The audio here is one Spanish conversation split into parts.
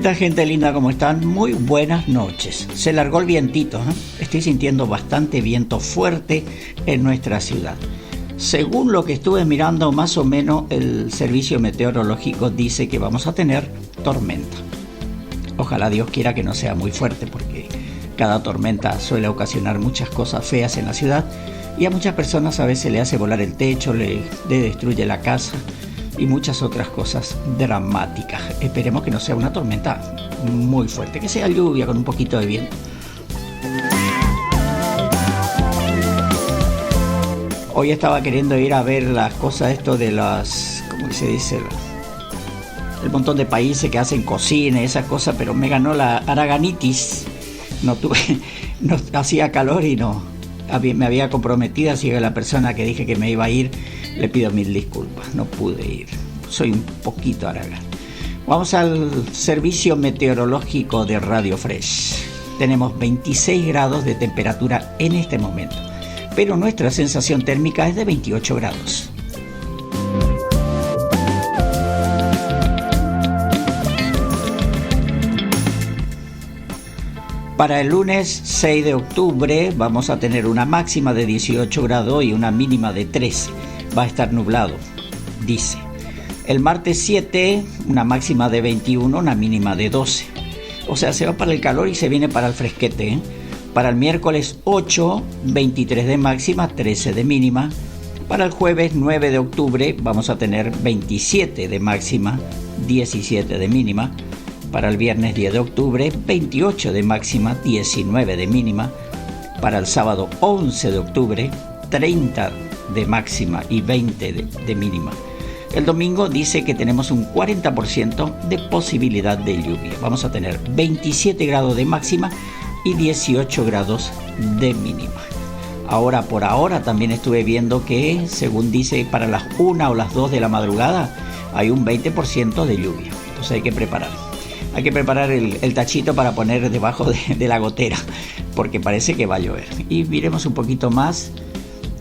tal, gente linda? ¿Cómo están? Muy buenas noches. Se largó el vientito, ¿eh? Estoy sintiendo bastante viento fuerte en nuestra ciudad. Según lo que estuve mirando, más o menos el servicio meteorológico dice que vamos a tener tormenta. Ojalá Dios quiera que no sea muy fuerte, porque cada tormenta suele ocasionar muchas cosas feas en la ciudad y a muchas personas a veces le hace volar el techo, le destruye la casa y muchas otras cosas dramáticas. Esperemos que no sea una tormenta muy fuerte, que sea lluvia con un poquito de viento. Hoy estaba queriendo ir a ver las cosas esto de las, ¿cómo se dice? El montón de países que hacen cocina y esas cosas, pero me ganó la araganitis. No hacía calor y me había comprometido, así que la persona que dije que me iba a ir, le pido mil disculpas, no pude ir. Soy un poquito haragán. Vamos al servicio meteorológico de Radio Fresh. Tenemos 26 grados de temperatura en este momento, pero nuestra sensación térmica es de 28 grados. Para el lunes 6 de octubre vamos a tener una máxima de 18 grados y una mínima de 13. Va a estar nublado, dice. El martes 7, una máxima de 21, una mínima de 12. O sea, se va para el calor y se viene para el fresquete, ¿eh? Para el miércoles 8, 23 de máxima, 13 de mínima. Para el jueves 9 de octubre vamos a tener 27 de máxima, 17 de mínima. Para el viernes 10 de octubre, 28 de máxima, 19 de mínima. Para el sábado 11 de octubre, 30 de máxima y 20 de mínima. El domingo dice que tenemos un 40% de posibilidad de lluvia. Vamos a tener 27 grados de máxima y 18 grados de mínima. Por ahora también estuve viendo que, según dice, para las 1 o las 2 de la madrugada hay un 20% de lluvia. Entonces hay que preparar el tachito para poner debajo de la gotera, porque parece que va a llover. Y miremos un poquito más.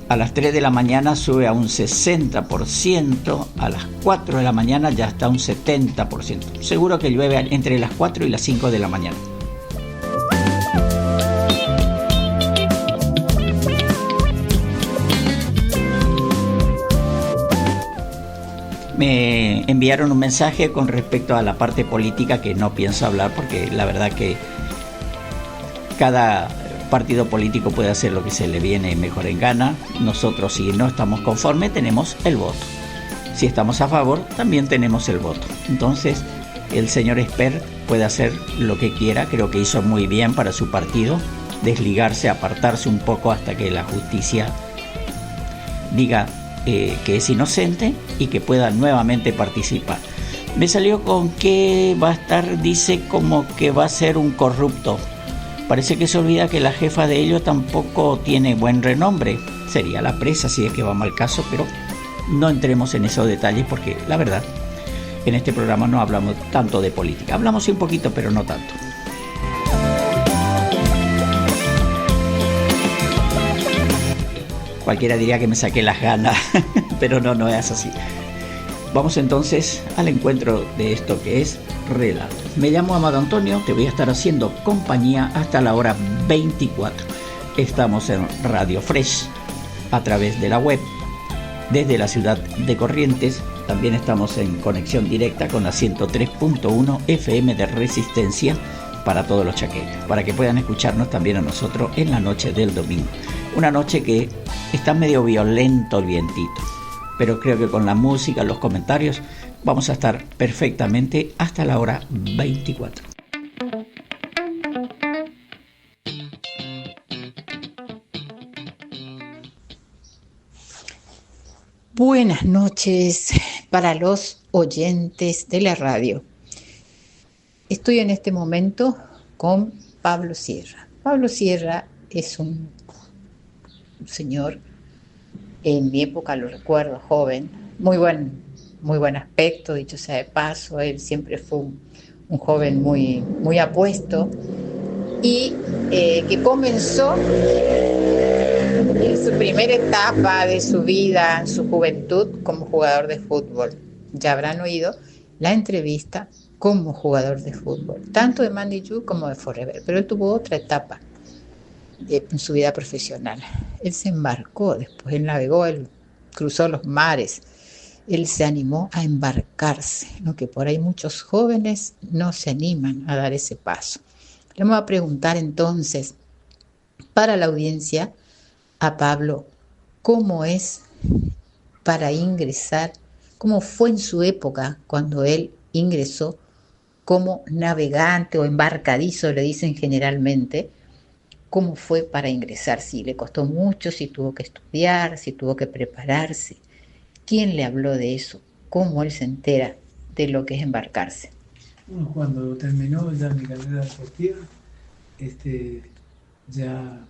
A las 3 de la mañana sube a un 60%, a las 4 de la mañana ya está un 70%. Seguro que llueve entre las 4 y las 5 de la mañana. Me enviaron un mensaje con respecto a la parte política que no pienso hablar, porque la verdad que cada partido político puede hacer lo que se le viene mejor en gana. Nosotros, si no estamos conformes, tenemos el voto. Si estamos a favor, también tenemos el voto. Entonces, el señor Espert puede hacer lo que quiera. Creo que hizo muy bien para su partido, desligarse, apartarse un poco hasta que la justicia diga que es inocente y que pueda nuevamente participar. Me salió con que va a estar, dice, como que va a ser un corrupto. Parece que se olvida que la jefa de ellos tampoco tiene buen renombre. Sería la presa si es que vamos al caso, pero no entremos en esos detalles porque la verdad, en este programa no hablamos tanto de política. Hablamos un poquito, pero no tanto. Cualquiera diría que me saqué las ganas, pero no es así. Vamos entonces al encuentro de esto que es Relatos. Me llamo Amado Antonio, te voy a estar haciendo compañía hasta la hora 24. Estamos en Radio Fresh a través de la web, desde la ciudad de Corrientes. También estamos en conexión directa con la 103.1 FM de Resistencia para todos los chaqueños, para que puedan escucharnos también a nosotros en la noche del domingo. Una noche que está medio violento el vientito, pero creo que con la música, los comentarios, vamos a estar perfectamente hasta la hora 24. Buenas noches para los oyentes de la radio. Estoy en este momento con Pablo Sierra. Pablo Sierra es un señor, en mi época lo recuerdo, joven, muy buen aspecto, dicho sea de paso. Él siempre fue un joven muy apuesto y que comenzó en su primera etapa de su vida, en su juventud, como jugador de fútbol. Ya habrán oído la entrevista como jugador de fútbol, tanto de Mandiyú como de Forever, pero él tuvo otra etapa en su vida profesional. Él se embarcó, después él navegó, él cruzó los mares, él se animó a embarcarse, lo que por ahí muchos jóvenes no se animan a dar ese paso. Le vamos a preguntar entonces para la audiencia a Pablo cómo es para ingresar, cómo fue en su época cuando él ingresó como navegante o embarcadizo, le dicen generalmente, cómo fue para ingresar, si le costó mucho, si tuvo que estudiar, si tuvo que prepararse, quién le habló de eso, cómo él se entera de lo que es embarcarse. Bueno, cuando terminó ya mi carrera deportiva, ya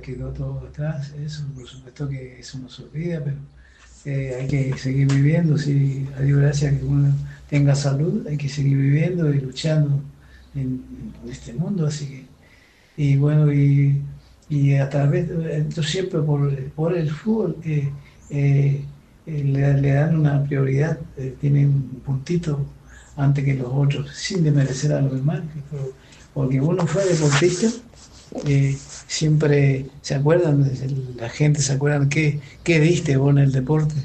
quedó todo atrás, eso por supuesto que eso no se olvida, pero hay que seguir viviendo, sí, a Dios gracias que uno tenga salud, hay que seguir viviendo y luchando en este mundo, así que, y bueno, y a través, yo siempre por el fútbol le dan una prioridad, tienen un puntito antes que los otros, sin desmerecer a los demás, porque uno fue deportista, siempre se acuerdan, la gente se acuerdan qué diste vos en el deporte.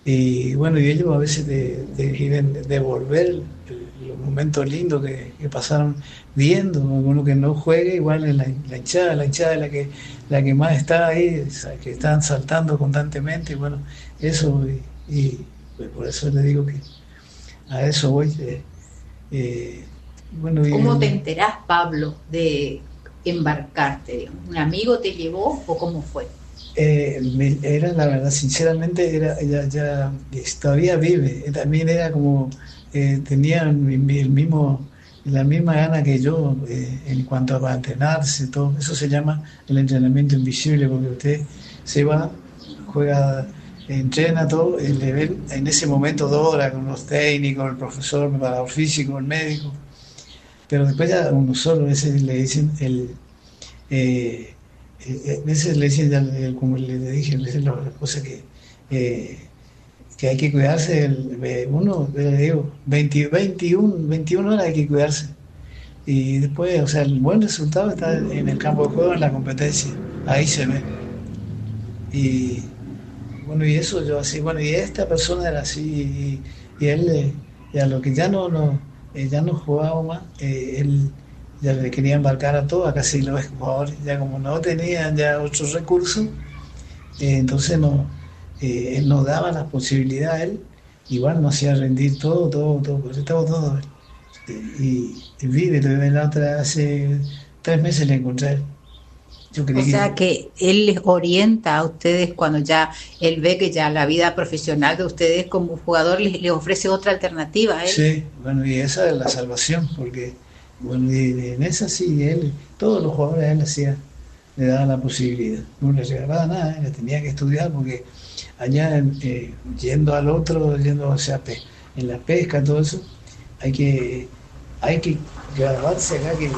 Y bueno, y ellos a veces te quieren devolver los momentos lindos que pasaron viendo, uno que no juegue, igual en la hinchada es la que más está ahí, que están saltando constantemente, y bueno, eso, y pues por eso le digo que a eso voy. Bueno, ¿Cómo te enterás, Pablo, de embarcarte? Digamos? ¿Un amigo te llevó o cómo fue? Era la verdad, sinceramente, ya todavía vive, también era como, tenía la misma gana que yo en cuanto a entrenarse, todo eso se llama el entrenamiento invisible, porque usted se va, juega, entrena todo, le ven en ese momento 2 horas con los técnicos, el profesor, el preparador físico, el médico, pero después ya uno solo, a veces le dicen a veces le dicen, como le dije, a veces las cosas que hay que cuidarse, uno, le digo, 21 horas hay que cuidarse. Y después, o sea, el buen resultado está en el campo de juego, en la competencia, ahí se ve. Y bueno, y eso yo así, bueno, y esta persona era así, y él, a lo que ya no jugaba más, él ya le quería embarcar a todos, a casi los jugadores, ya como no tenían ya otros recursos, entonces él nos daba las posibilidades, él igual nos hacía rendir todo, pues estaba todo. Y vive, la otra, hace 3 meses le encontré a él. O sea que él les orienta a ustedes cuando ya él ve que ya la vida profesional de ustedes como jugador les ofrece otra alternativa a él. Sí, bueno, y esa es la salvación, porque bueno, y en esa sí, todos los jugadores a él le daban la posibilidad, no le regalaba nada, él tenía que estudiar, porque allá yendo al otro, o sea, en la pesca, todo eso, hay que grabarse acá que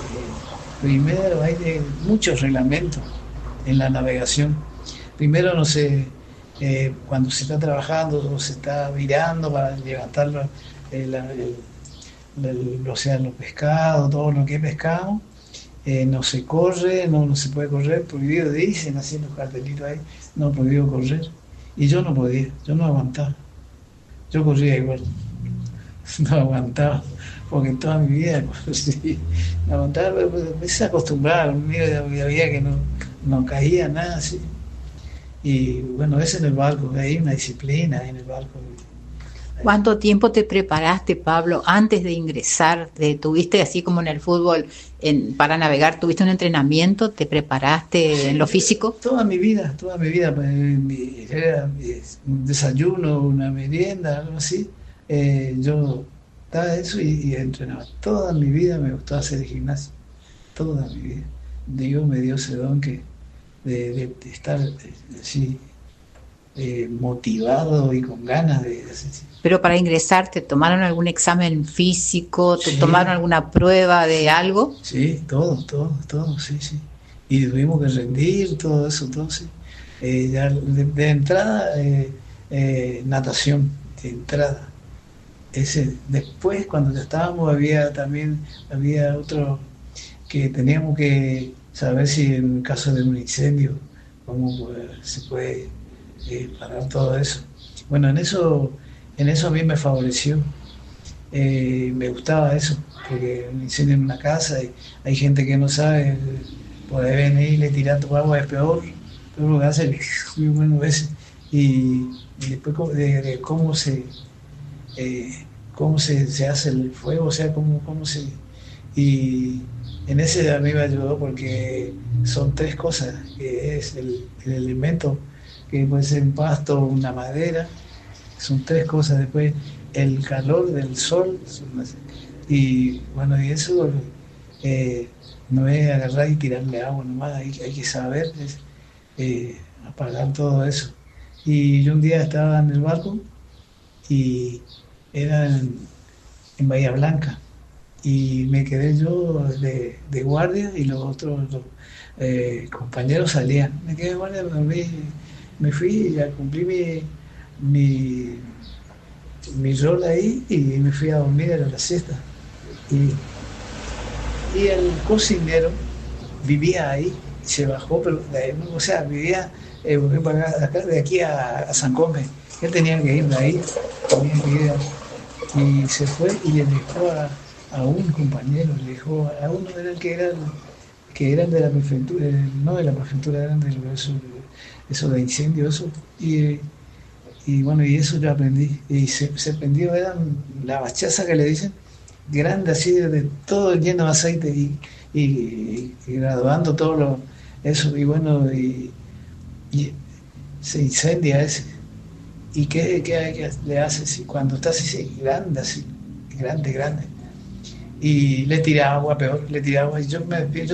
primero hay muchos reglamentos en la navegación. Primero, no sé, cuando se está trabajando o se está virando para levantar o sea, los pescados, todo lo que es pescado, no se corre, no se puede correr, prohibido, dicen así en los cartelitos ahí, no prohibido correr. Y yo no podía, yo no aguantaba. Yo corría igual, no aguantaba, porque en toda mi vida sí, no aguantaba, pero me hice acostumbrar, había que no caía nada así. Y bueno, eso en el barco, hay una disciplina en el barco. ¿Cuánto tiempo te preparaste, Pablo, antes de ingresar? ¿Tuviste, así como en el fútbol, para navegar, tuviste un entrenamiento? ¿Te preparaste en lo físico? Toda mi vida, era un desayuno, una merienda, algo así. Yo daba eso y entrenaba. Toda mi vida me gustaba hacer gimnasio, toda mi vida. Dios me dio ese don de estar así, motivado y con ganas de hacer. Pero para ingresar, ¿te tomaron algún examen físico? ¿Te tomaron alguna prueba de algo? Sí, todo, sí. Y tuvimos que rendir, todo eso, sí. Ya de entrada, natación, de entrada. después, cuando ya estábamos, había otro que teníamos que saber si en caso de un incendio, cómo se puede parar todo eso. Bueno, en eso a mí me favoreció. Me gustaba eso, porque un incendio en una casa, y hay gente que no sabe, puede venir y le tirar tu agua, es peor lo que hace, bueno, y después de cómo se hace el fuego, o sea, cómo se... Y en ese a mí me ayudó porque son tres cosas, que es el elemento, que puede ser un pasto o una madera, son tres cosas. Después el calor del sol, y bueno, y eso no es agarrar y tirarle agua nomás, hay que saber apagar todo eso. Y yo un día estaba en el barco y era en Bahía Blanca, y me quedé yo de guardia, y los otros compañeros salían. Me quedé de guardia, me fui y ya cumplí mi rol ahí, y me fui a dormir a la siesta. Y el cocinero vivía ahí, se bajó, pero o sea, vivía de aquí a San Comé. Él tenía que ir de ahí, y se fue y le dejó a un compañero, le dejó a uno, era el que eran de la prefectura, no de la prefectura, eran de eso de incendio, eso. Y bueno, y eso yo aprendí. Y se prendió, eran la bachaza que le dicen, grande así, de todo lleno de aceite, y graduando todo eso, y bueno, y se incendia ese. ¿Y qué le hace así? Cuando está así, grande, grande. Y le tiraba agua, peor, le tiraba agua. Y yo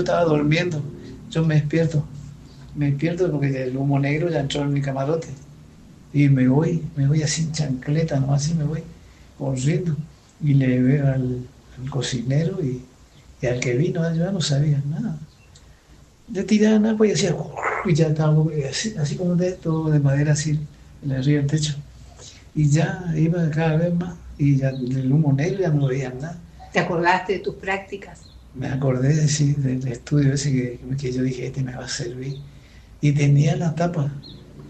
estaba durmiendo, yo me despierto porque el humo negro ya entró en mi camarote. Y me voy así en chancleta, ¿no? Así me voy corriendo. Y le veo al cocinero y al que vino, yo no sabía nada. Le tiraban agua y hacía, y ya estaba así como todo de madera, así, en arriba del techo. Y ya iba cada vez más, y ya el humo negro ya no veía nada. ¿Te acordaste de tus prácticas? Me acordé, sí, del estudio ese que yo dije, este me va a servir. Y tenía la tapa.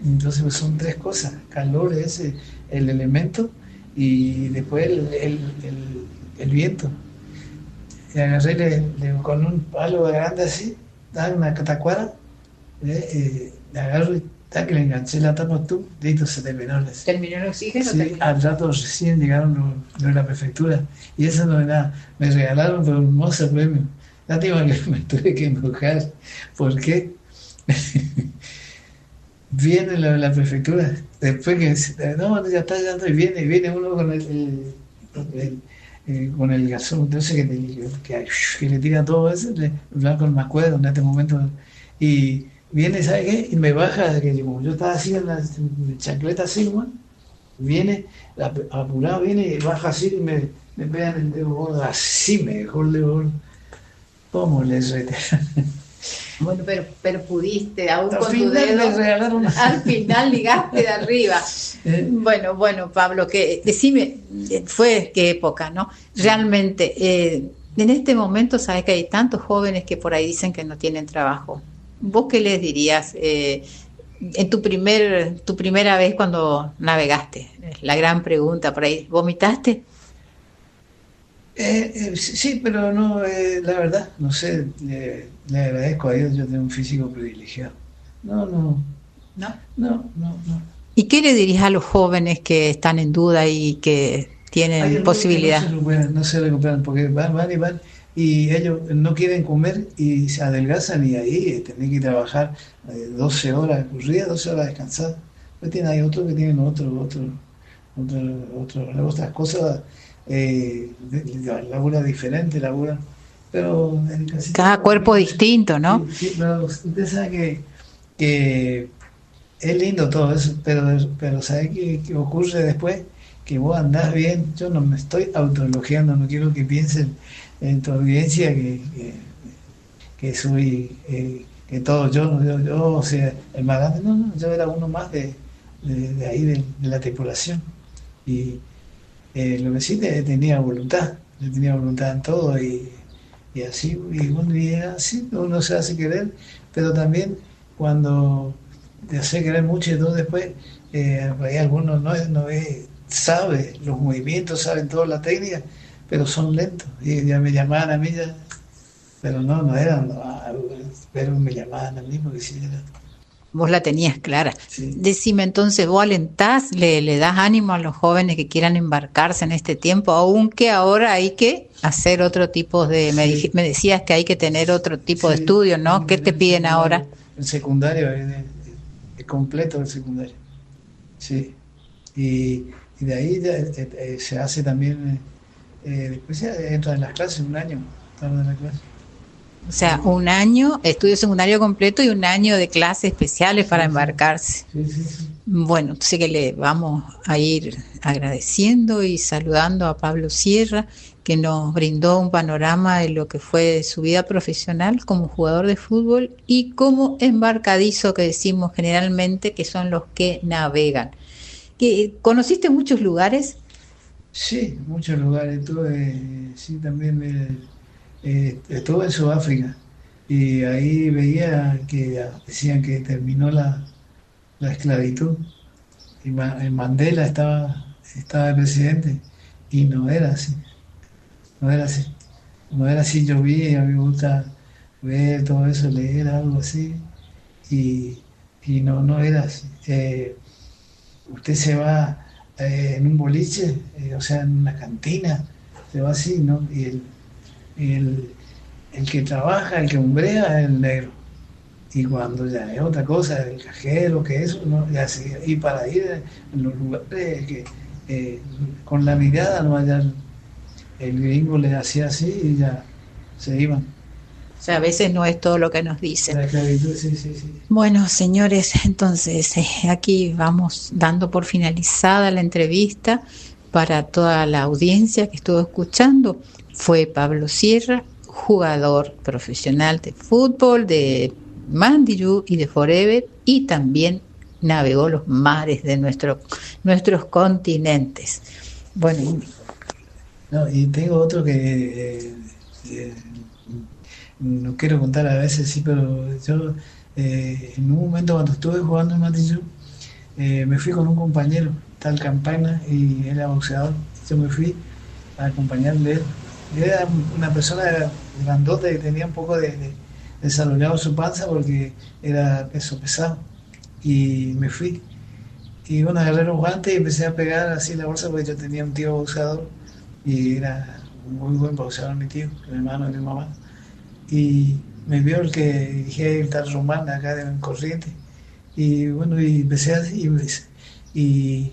Entonces pues, son tres cosas: calor, ese, el elemento, y después el viento. Y agarré con un palo grande así, daba una tacuara, le agarro y que le enganché la tapa, listo, se terminó. ¿Terminó el oxígeno? Sí, al rato recién llegaron los de la prefectura, y eso no es nada, me regalaron un hermoso premio. Lástima que me tuve que enojar. ¿Por qué? Viene la prefectura, después que no, ya está, y viene uno con el gasón, entonces que le tira todo eso, blanco no me acuerdo en este momento, y viene, ¿sabe qué? Y me baja, que como yo estaba así en la chancleta así, ¿no? Viene, apurado viene y baja así, y me pega en el dedo gordo, así me dejó el dedo gordo. ¿Cómo les rete? Bueno, pero pudiste, aún con tu dedo, al final ligaste de arriba. Bueno, Pablo, decime, fue qué época, ¿no? Realmente, en este momento sabes que hay tantos jóvenes que por ahí dicen que no tienen trabajo. ¿Vos qué les dirías en tu primera vez cuando navegaste? La gran pregunta por ahí, ¿vomitaste? Sí, pero no, la verdad, no sé, le agradezco a Dios, yo tengo un físico privilegiado. No. ¿Y qué le dirías a los jóvenes que están en duda y que tienen posibilidad? No se recuperan porque van, y ellos no quieren comer y se adelgazan, y ahí tienen que trabajar 12 horas corridas, 12 horas descansadas. Pues hay otros que tienen otras cosas. Labura diferente, pero cada cuerpo distinto, ¿no? Sí, pero usted sabe que es lindo todo eso, pero ¿sabe qué ocurre después? Que vos andás bien. Yo no me estoy autoelogiando, no quiero que piensen en tu audiencia que soy que todo yo, o sea, el más grande. No, yo era uno más de ahí de la tripulación, y lo que sí tenía voluntad, yo tenía voluntad en todo y así, y bueno, y así uno se hace querer, pero también cuando te hace querer mucho y todo después, hay algunos sabe los movimientos, saben toda la técnica, pero son lentos, y ya me llamaban a mí, pero no eran, pero me llamaban a mí porque sí era. Vos la tenías clara. Sí. Decime entonces, ¿vos alentás, le das ánimo a los jóvenes que quieran embarcarse en este tiempo, aunque ahora hay que hacer otro tipo de... Sí. Me decías que hay que tener otro tipo de Sí, estudio, ¿no? ¿Qué te piden ahora? el secundario es completo el secundario, sí. Y de ahí se hace también, después ya entra en las clases, un año, tarda en la clase. O sea, un año, estudio secundario completo y un año de clases especiales para embarcarse. Sí. Bueno, sé que le vamos a ir agradeciendo y saludando a Pablo Sierra, que nos brindó un panorama de lo que fue su vida profesional como jugador de fútbol y como embarcadizo, que decimos generalmente que son los que navegan. ¿Conociste muchos lugares? Sí, muchos lugares. Sí, también estuve en Sudáfrica y ahí veía que decían que terminó la esclavitud y Mandela estaba de presidente y no era así, no era así, no era así. Yo vi, a mí me gusta ver todo eso, leer algo así y no era así. Usted se va en un boliche, o sea, en una cantina, se va así, ¿no? El que trabaja, el que hombrea es el negro. Y cuando ya es otra cosa, el cajero, que eso, ¿no? Ya y para ir en los lugares que con la mirada, ¿no? Allá el gringo le hacía así y ya se iban. O sea, a veces no es todo lo que nos dicen. La esclavitud, sí. Bueno, señores, entonces aquí vamos dando por finalizada la entrevista para toda la audiencia que estuvo escuchando. Fue Pablo Sierra, jugador profesional de fútbol, de Mandiyú y de Forever, y también navegó los mares de nuestros continentes. Bueno, no, y tengo otro que no quiero contar a veces, sí, pero yo en un momento cuando estuve jugando en Mandiyú, me fui con un compañero, tal Campana, y él era boxeador. Yo me fui a acompañarle. Él era una persona grandota que tenía un poco de desarrollado su panza porque era peso pesado. Y me fui. Y bueno, agarré los guantes y empecé a pegar así la bolsa porque yo tenía un tío boxeador y era un muy buen boxeador mi tío, el hermano de mi mamá. Y me vio el que dije el tal Román acá de Corriente. Y bueno, y empecé así y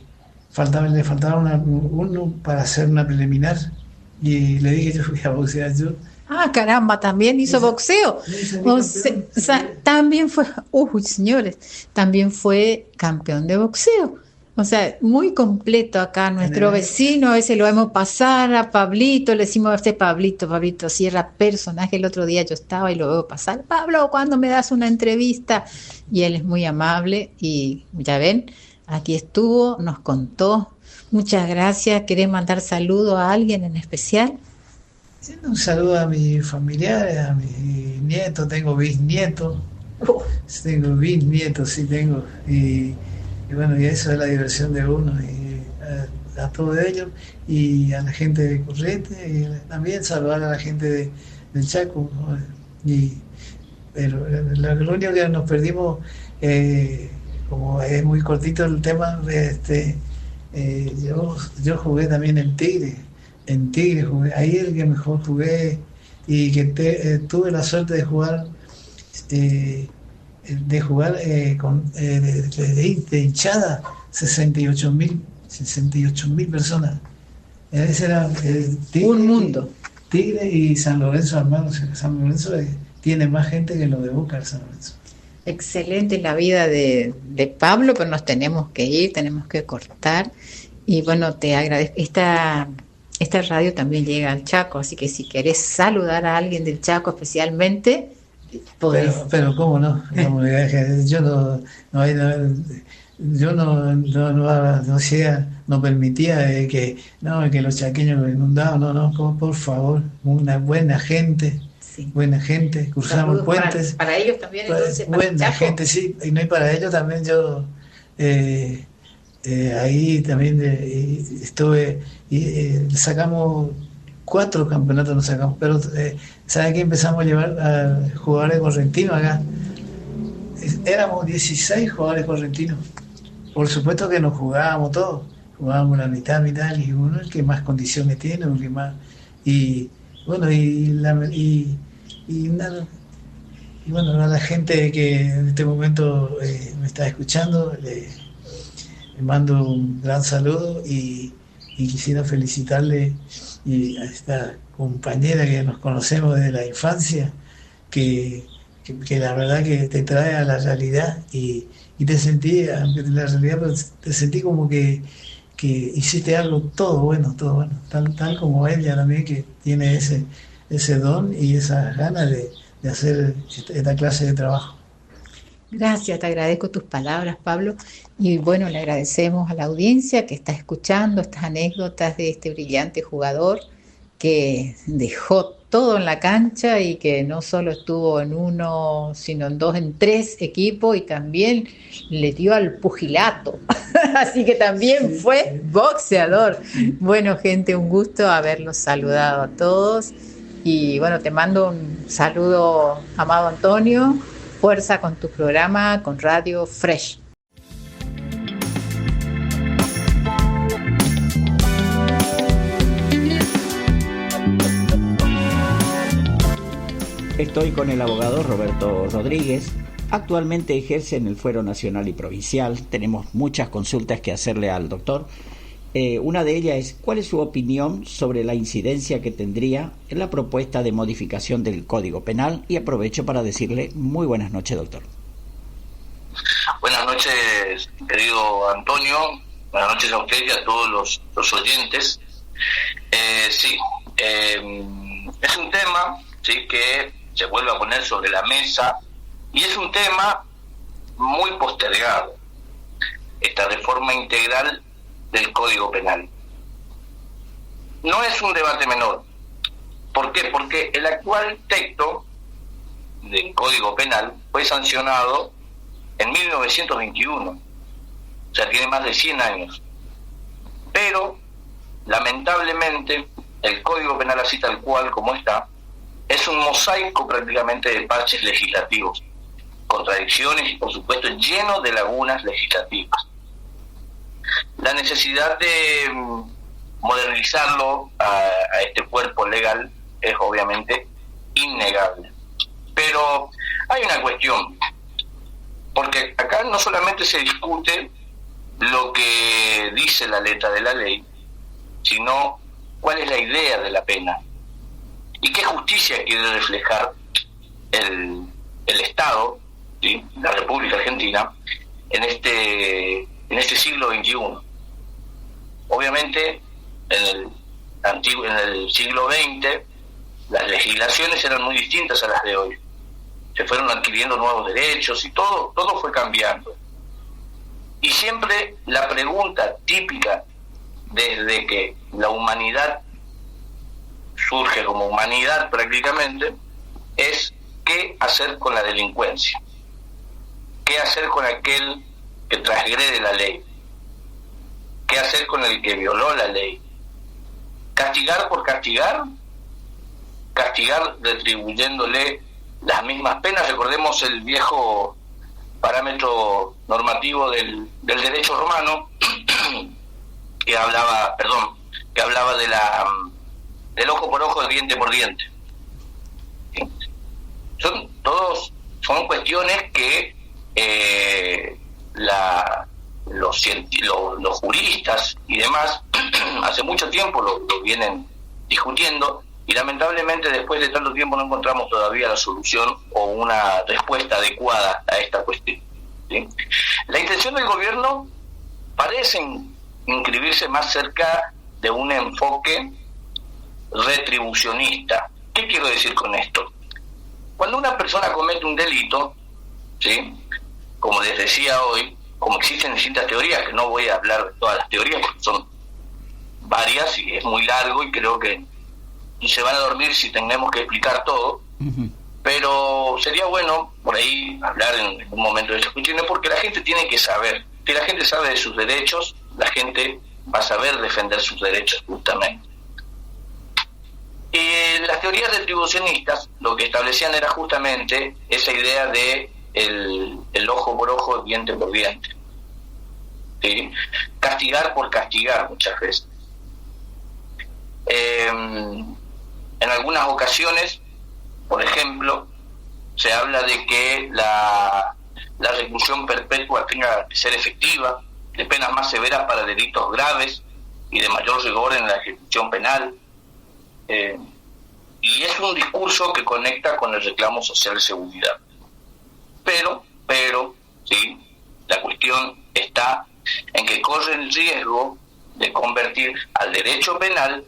le faltaba uno para hacer una preliminar. Y le dije yo fui a boxear yo. Ah, caramba, también hizo boxeo. O sea, también fue, señores, también fue campeón de boxeo. O sea, muy completo acá nuestro vecino, a veces lo vemos pasar a Pablito, le decimos a este Pablito Sierra, personaje. El otro día yo estaba y lo veo pasar, Pablo, ¿cuándo me das una entrevista? Y él es muy amable y ya ven, aquí estuvo, nos contó. Muchas gracias. ¿Querés mandar saludos a alguien en especial? Un saludo a mis familiares, a mis nietos, tengo bisnietos, sí tengo, y bueno, y eso es la diversión de uno, y a todos ellos, y a la gente de Corrientes, y también saludar a la gente del Chaco, pero lo único que nos perdimos, como es muy cortito el tema, yo jugué también en Tigre jugué, ahí es el que mejor jugué y que tuve la suerte de jugar de hinchada 68.000 personas. Ese era Tigre, un mundo. Tigre y San Lorenzo, hermanos. San Lorenzo tiene más gente que lo de Boca, San Lorenzo. Excelente la vida de Pablo, pero nos tenemos que ir, tenemos que cortar. Y bueno, te agradezco. Esta radio también llega al Chaco, así que si querés saludar a alguien del Chaco especialmente, podés. Pero cómo no, yo yo no permitía que los chaqueños lo inundaban, por favor, Sí. buena gente, cruzamos Saludos puentes, para ellos también, entonces, para buena Chaco. gente, sí, y no, y para ellos también yo ahí también estuve, y sacamos 4 campeonatos, nos sacamos, pero ¿sabe qué? Empezamos a llevar a jugadores correntinos acá. Éramos 16 jugadores correntinos. Por supuesto que nos jugábamos todos, jugábamos la mitad, y uno el que más condiciones tiene, el que más. Y bueno, nada. Y bueno, a la gente que en este momento me está escuchando, le mando un gran saludo y quisiera felicitarle a esta compañera que nos conocemos desde la infancia, que la verdad que te trae a la realidad y te sentí, aunque en la realidad, pero te sentí como que hiciste algo todo bueno, tal como ella también, que tiene ese don y esas ganas de hacer esta clase de trabajo. Gracias, te agradezco tus palabras, Pablo. Y bueno, le agradecemos a la audiencia que está escuchando estas anécdotas de este brillante jugador que dejó todo en la cancha y que no solo estuvo en uno, sino en 2, en 3 equipos, y también le dio al pugilato. Así que también fue boxeador. Bueno, gente, un gusto haberlos saludado a todos. Y bueno, te mando un saludo, amado Antonio. Fuerza con tu programa, con Radio Fresh. Estoy con el abogado Roberto Rodríguez. Actualmente ejerce en el Fuero Nacional y Provincial. Tenemos muchas consultas que hacerle al doctor. Una de ellas es, ¿cuál es su opinión sobre la incidencia que tendría en la propuesta de modificación del Código Penal? Y aprovecho para decirle muy buenas noches, doctor. Buenas noches, querido Antonio. Buenas noches a usted y a todos los oyentes. Es un tema, sí, que se vuelve a poner sobre la mesa y es un tema muy postergado, esta reforma integral del Código Penal. No es un debate menor. ¿Por qué? Porque el actual texto del Código Penal fue sancionado en 1921, o sea, tiene más de 100 años. Pero, lamentablemente, el Código Penal así tal cual como está, es un mosaico prácticamente de parches legislativos, contradicciones y, por supuesto, lleno de lagunas legislativas. La necesidad de modernizarlo a este cuerpo legal es obviamente innegable. Pero hay una cuestión, porque acá no solamente se discute lo que dice la letra de la ley, sino cuál es la idea de la pena y qué justicia quiere reflejar el Estado, ¿sí?, la República Argentina, en este siglo XXI. Obviamente, en el siglo XX, las legislaciones eran muy distintas a las de hoy. Se fueron adquiriendo nuevos derechos y todo fue cambiando. Y siempre la pregunta típica, desde que la humanidad surge como humanidad prácticamente, es qué hacer con la delincuencia, qué hacer con aquel que transgrede la ley, qué hacer con el que violó la ley. Castigar por castigar, castigar retribuyéndole las mismas penas. Recordemos el viejo parámetro normativo del derecho romano que hablaba del ojo por ojo, del diente por diente. Son cuestiones que los juristas y demás hace mucho tiempo lo vienen discutiendo, y lamentablemente después de tanto tiempo no encontramos todavía la solución o una respuesta adecuada a esta cuestión, ¿sí? La intención del gobierno parece inscribirse más cerca de un enfoque retribucionista. ¿Qué quiero decir con esto? Cuando una persona comete un delito, ¿sí?, como les decía hoy, como existen distintas teorías, que no voy a hablar de todas las teorías porque son varias y es muy largo y creo que se van a dormir si tenemos que explicar todo, pero sería bueno por ahí hablar en un momento de estas cuestiones, porque la gente tiene que saber. Si la gente sabe de sus derechos, la gente va a saber defender sus derechos justamente. Las teorías retribucionistas lo que establecían era justamente esa idea de el ojo por ojo, diente por diente, ¿sí? Castigar por castigar muchas veces. En algunas ocasiones, por ejemplo, se habla de que la reclusión perpetua tenga que ser efectiva, de penas más severas para delitos graves y de mayor rigor en la ejecución penal. Y es un discurso que conecta con el reclamo social de seguridad. Pero, sí, la cuestión está en que corre el riesgo de convertir al derecho penal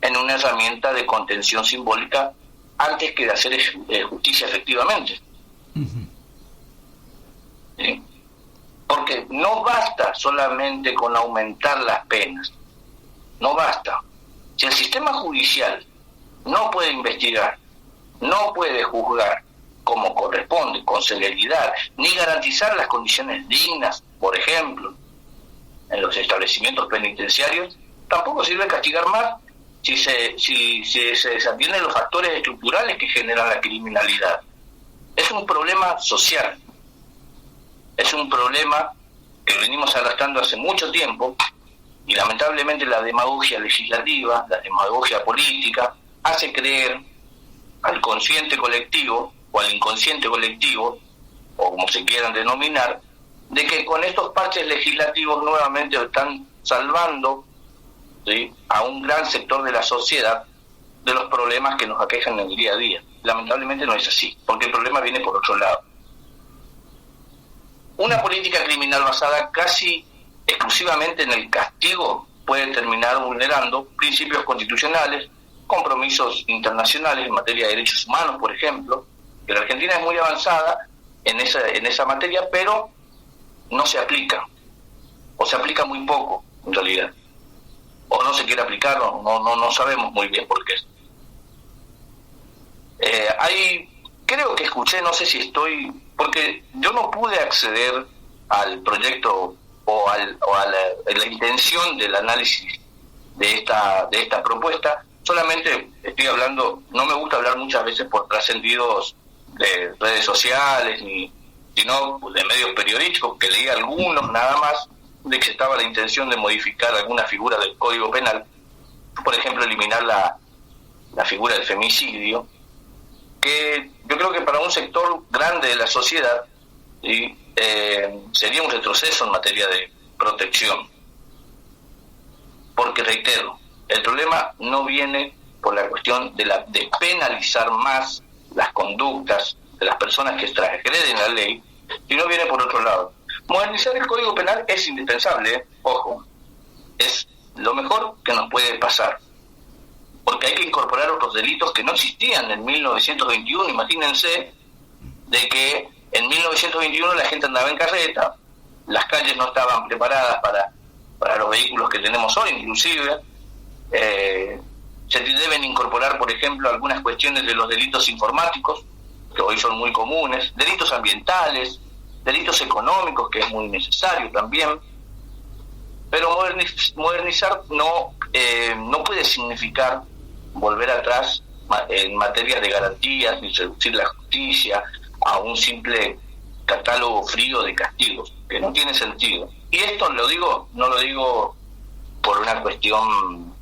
en una herramienta de contención simbólica antes que de hacer justicia efectivamente. ¿Sí? Porque no basta solamente con aumentar las penas, no basta. Si el sistema judicial no puede investigar, no puede juzgar como corresponde, con celeridad, ni garantizar las condiciones dignas, por ejemplo, en los establecimientos penitenciarios, tampoco sirve castigar más si se desatienden los factores estructurales que generan la criminalidad. Es un problema social, es un problema que venimos arrastrando hace mucho tiempo, y lamentablemente la demagogia legislativa, la demagogia política, hace creer al consciente colectivo o al inconsciente colectivo, o como se quieran denominar, de que con estos parches legislativos nuevamente están salvando, ¿sí?, a un gran sector de la sociedad de los problemas que nos aquejan en el día a día. Lamentablemente no es así, porque el problema viene por otro lado. Una política criminal basada casi exclusivamente en el castigo puede terminar vulnerando principios constitucionales, compromisos internacionales en materia de derechos humanos, por ejemplo, que la Argentina es muy avanzada en esa materia, pero no se aplica, o se aplica muy poco en realidad, o no se quiere aplicar, no sabemos muy bien por qué. Creo que escuché, no sé si estoy, porque yo no pude acceder al proyecto o a la intención del análisis de esta propuesta. Solamente estoy hablando, no me gusta hablar muchas veces por trascendidos de redes sociales, sino de medios periodísticos, que leí algunos nada más, de que estaba la intención de modificar alguna figura del Código Penal, por ejemplo, eliminar la figura del femicidio, que yo creo que para un sector grande de la sociedad sería un retroceso en materia de protección. Porque, reitero, el problema no viene por la cuestión de penalizar más las conductas de las personas que transgreden la ley, sino viene por otro lado. Modernizar el Código Penal es indispensable, ojo, es lo mejor que nos puede pasar, porque hay que incorporar otros delitos que no existían en 1921. Imagínense de que en 1921 la gente andaba en carreta, las calles no estaban preparadas para los vehículos que tenemos hoy, inclusive. Se deben incorporar, por ejemplo, algunas cuestiones de los delitos informáticos, que hoy son muy comunes, delitos ambientales, delitos económicos, que es muy necesario también. Pero modernizar no puede significar volver atrás en materia de garantías, ni reducir la justicia a un simple catálogo frío de castigos, que no tiene sentido. Y esto no lo digo por una cuestión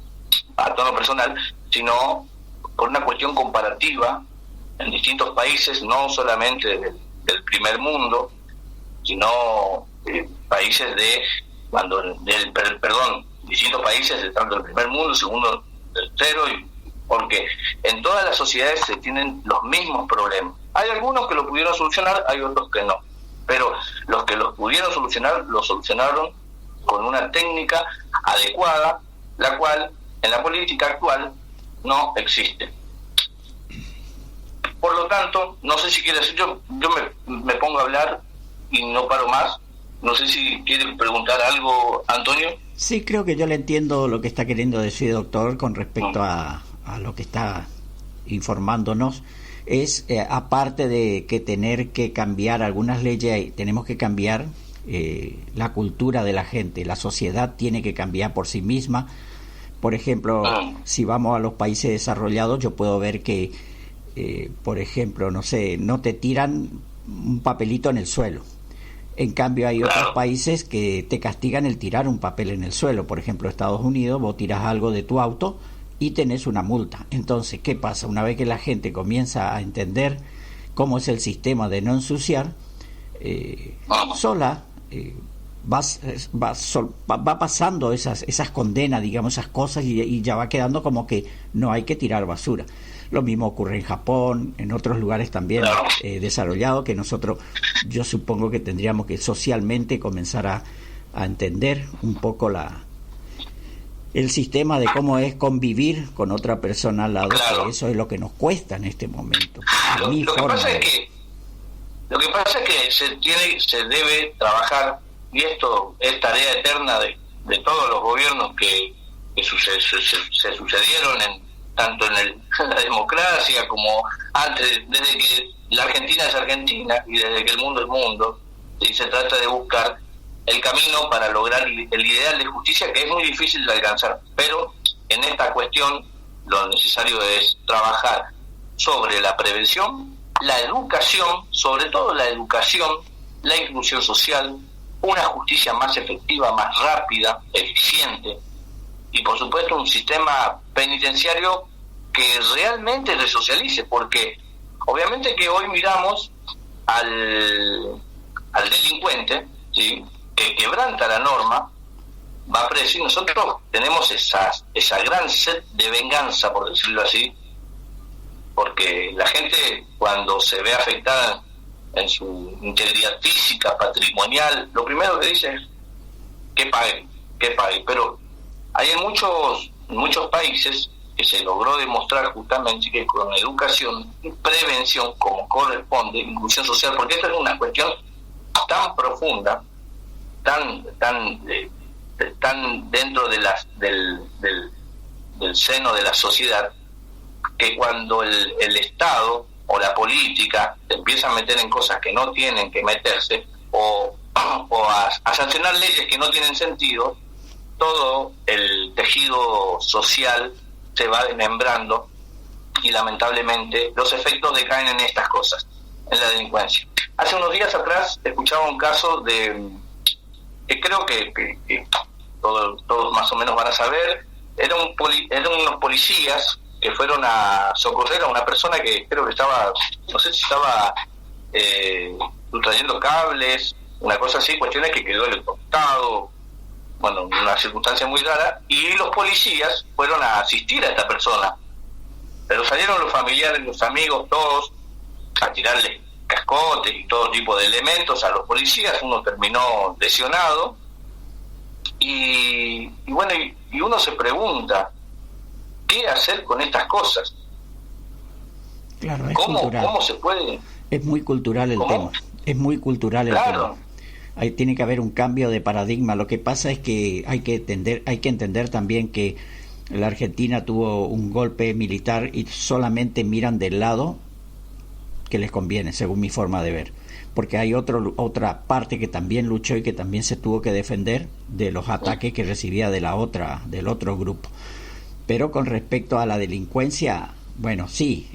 a tono personal, sino por una cuestión comparativa en distintos países, no solamente del primer mundo, sino países distintos países de tanto del primer mundo, segundo, tercero, porque en todas las sociedades se tienen los mismos problemas. Hay algunos que lo pudieron solucionar, hay otros que no, pero los que los pudieron solucionar, lo solucionaron con una técnica adecuada, la cual en la política actual no existe. Por lo tanto, no sé si quieres, yo me pongo a hablar y no paro más, No sé si quiere preguntar algo, Antonio. Sí, creo que yo le entiendo lo que está queriendo decir, doctor, con respecto a lo que está informándonos. Es, aparte de que tener que cambiar algunas leyes, tenemos que cambiar la cultura de la gente. La sociedad tiene que cambiar por sí misma. Por ejemplo, si vamos a los países desarrollados, yo puedo ver que, por ejemplo, no sé, no te tiran un papelito en el suelo. En cambio, hay otros países que te castigan el tirar un papel en el suelo. Por ejemplo, Estados Unidos, vos tiras algo de tu auto y tenés una multa. Entonces, ¿qué pasa? Una vez que la gente comienza a entender cómo es el sistema de no ensuciar, sola va pasando esas condenas, digamos, esas cosas, y ya va quedando como que no hay que tirar basura. Lo mismo ocurre en Japón, en otros lugares también desarrollados, que nosotros, yo supongo que tendríamos que socialmente comenzar a entender un poco el sistema de cómo es convivir con otra persona al lado, que eso es lo que nos cuesta en este momento. Lo que pasa es que se debe trabajar, y esto es tarea eterna de todos los gobiernos que se sucedieron tanto en la democracia como antes, desde que la Argentina es Argentina y desde que el mundo es mundo, y se trata de buscar el camino para lograr el ideal de justicia, que es muy difícil de alcanzar, pero en esta cuestión lo necesario es trabajar sobre la prevención, la educación, sobre todo la educación, la inclusión social, una justicia más efectiva, más rápida, eficiente, y por supuesto un sistema penitenciario que realmente resocialice, porque obviamente que hoy miramos al delincuente, ¿sí?, que quebranta la norma, va preso, y nosotros tenemos esa gran sed de venganza, por decirlo así, porque la gente, cuando se ve afectada en su integridad física, patrimonial, lo primero que dice es que pague, pero hay en muchos países que se logró demostrar justamente que con educación y prevención, como corresponde, inclusión social, porque esto es una cuestión tan profunda, tan dentro de del seno de la sociedad, que cuando el Estado o la política empieza a meter en cosas que no tienen que meterse, o a sancionar leyes que no tienen sentido, todo el tejido social se va desmembrando, y lamentablemente los efectos decaen en estas cosas, en la delincuencia. Hace unos días atrás escuchaba un caso que creo que todos más o menos van a saber. Eran unos policías que fueron a socorrer a una persona que creo que estaba, no sé si estaba sustrayendo cables, una cosa así, cuestiones que quedó electrocutado, bueno, una circunstancia muy rara, y los policías fueron a asistir a esta persona, pero salieron los familiares, los amigos, todos, a tirarle cascotes y todo tipo de elementos a los policías. Uno terminó lesionado, y bueno, y uno se pregunta, ¿qué hacer con estas cosas? Claro, es cultural. ¿Cómo se puede? Es muy cultural el tema. Es muy cultural el tema. Ahí tiene que haber un cambio de paradigma. Lo que pasa es que hay que entender también que la Argentina tuvo un golpe militar y solamente miran del lado que les conviene, según mi forma de ver, porque hay otra parte que también luchó y que también se tuvo que defender de los ataques que recibía del otro grupo. Pero con respecto a la delincuencia, bueno, sí,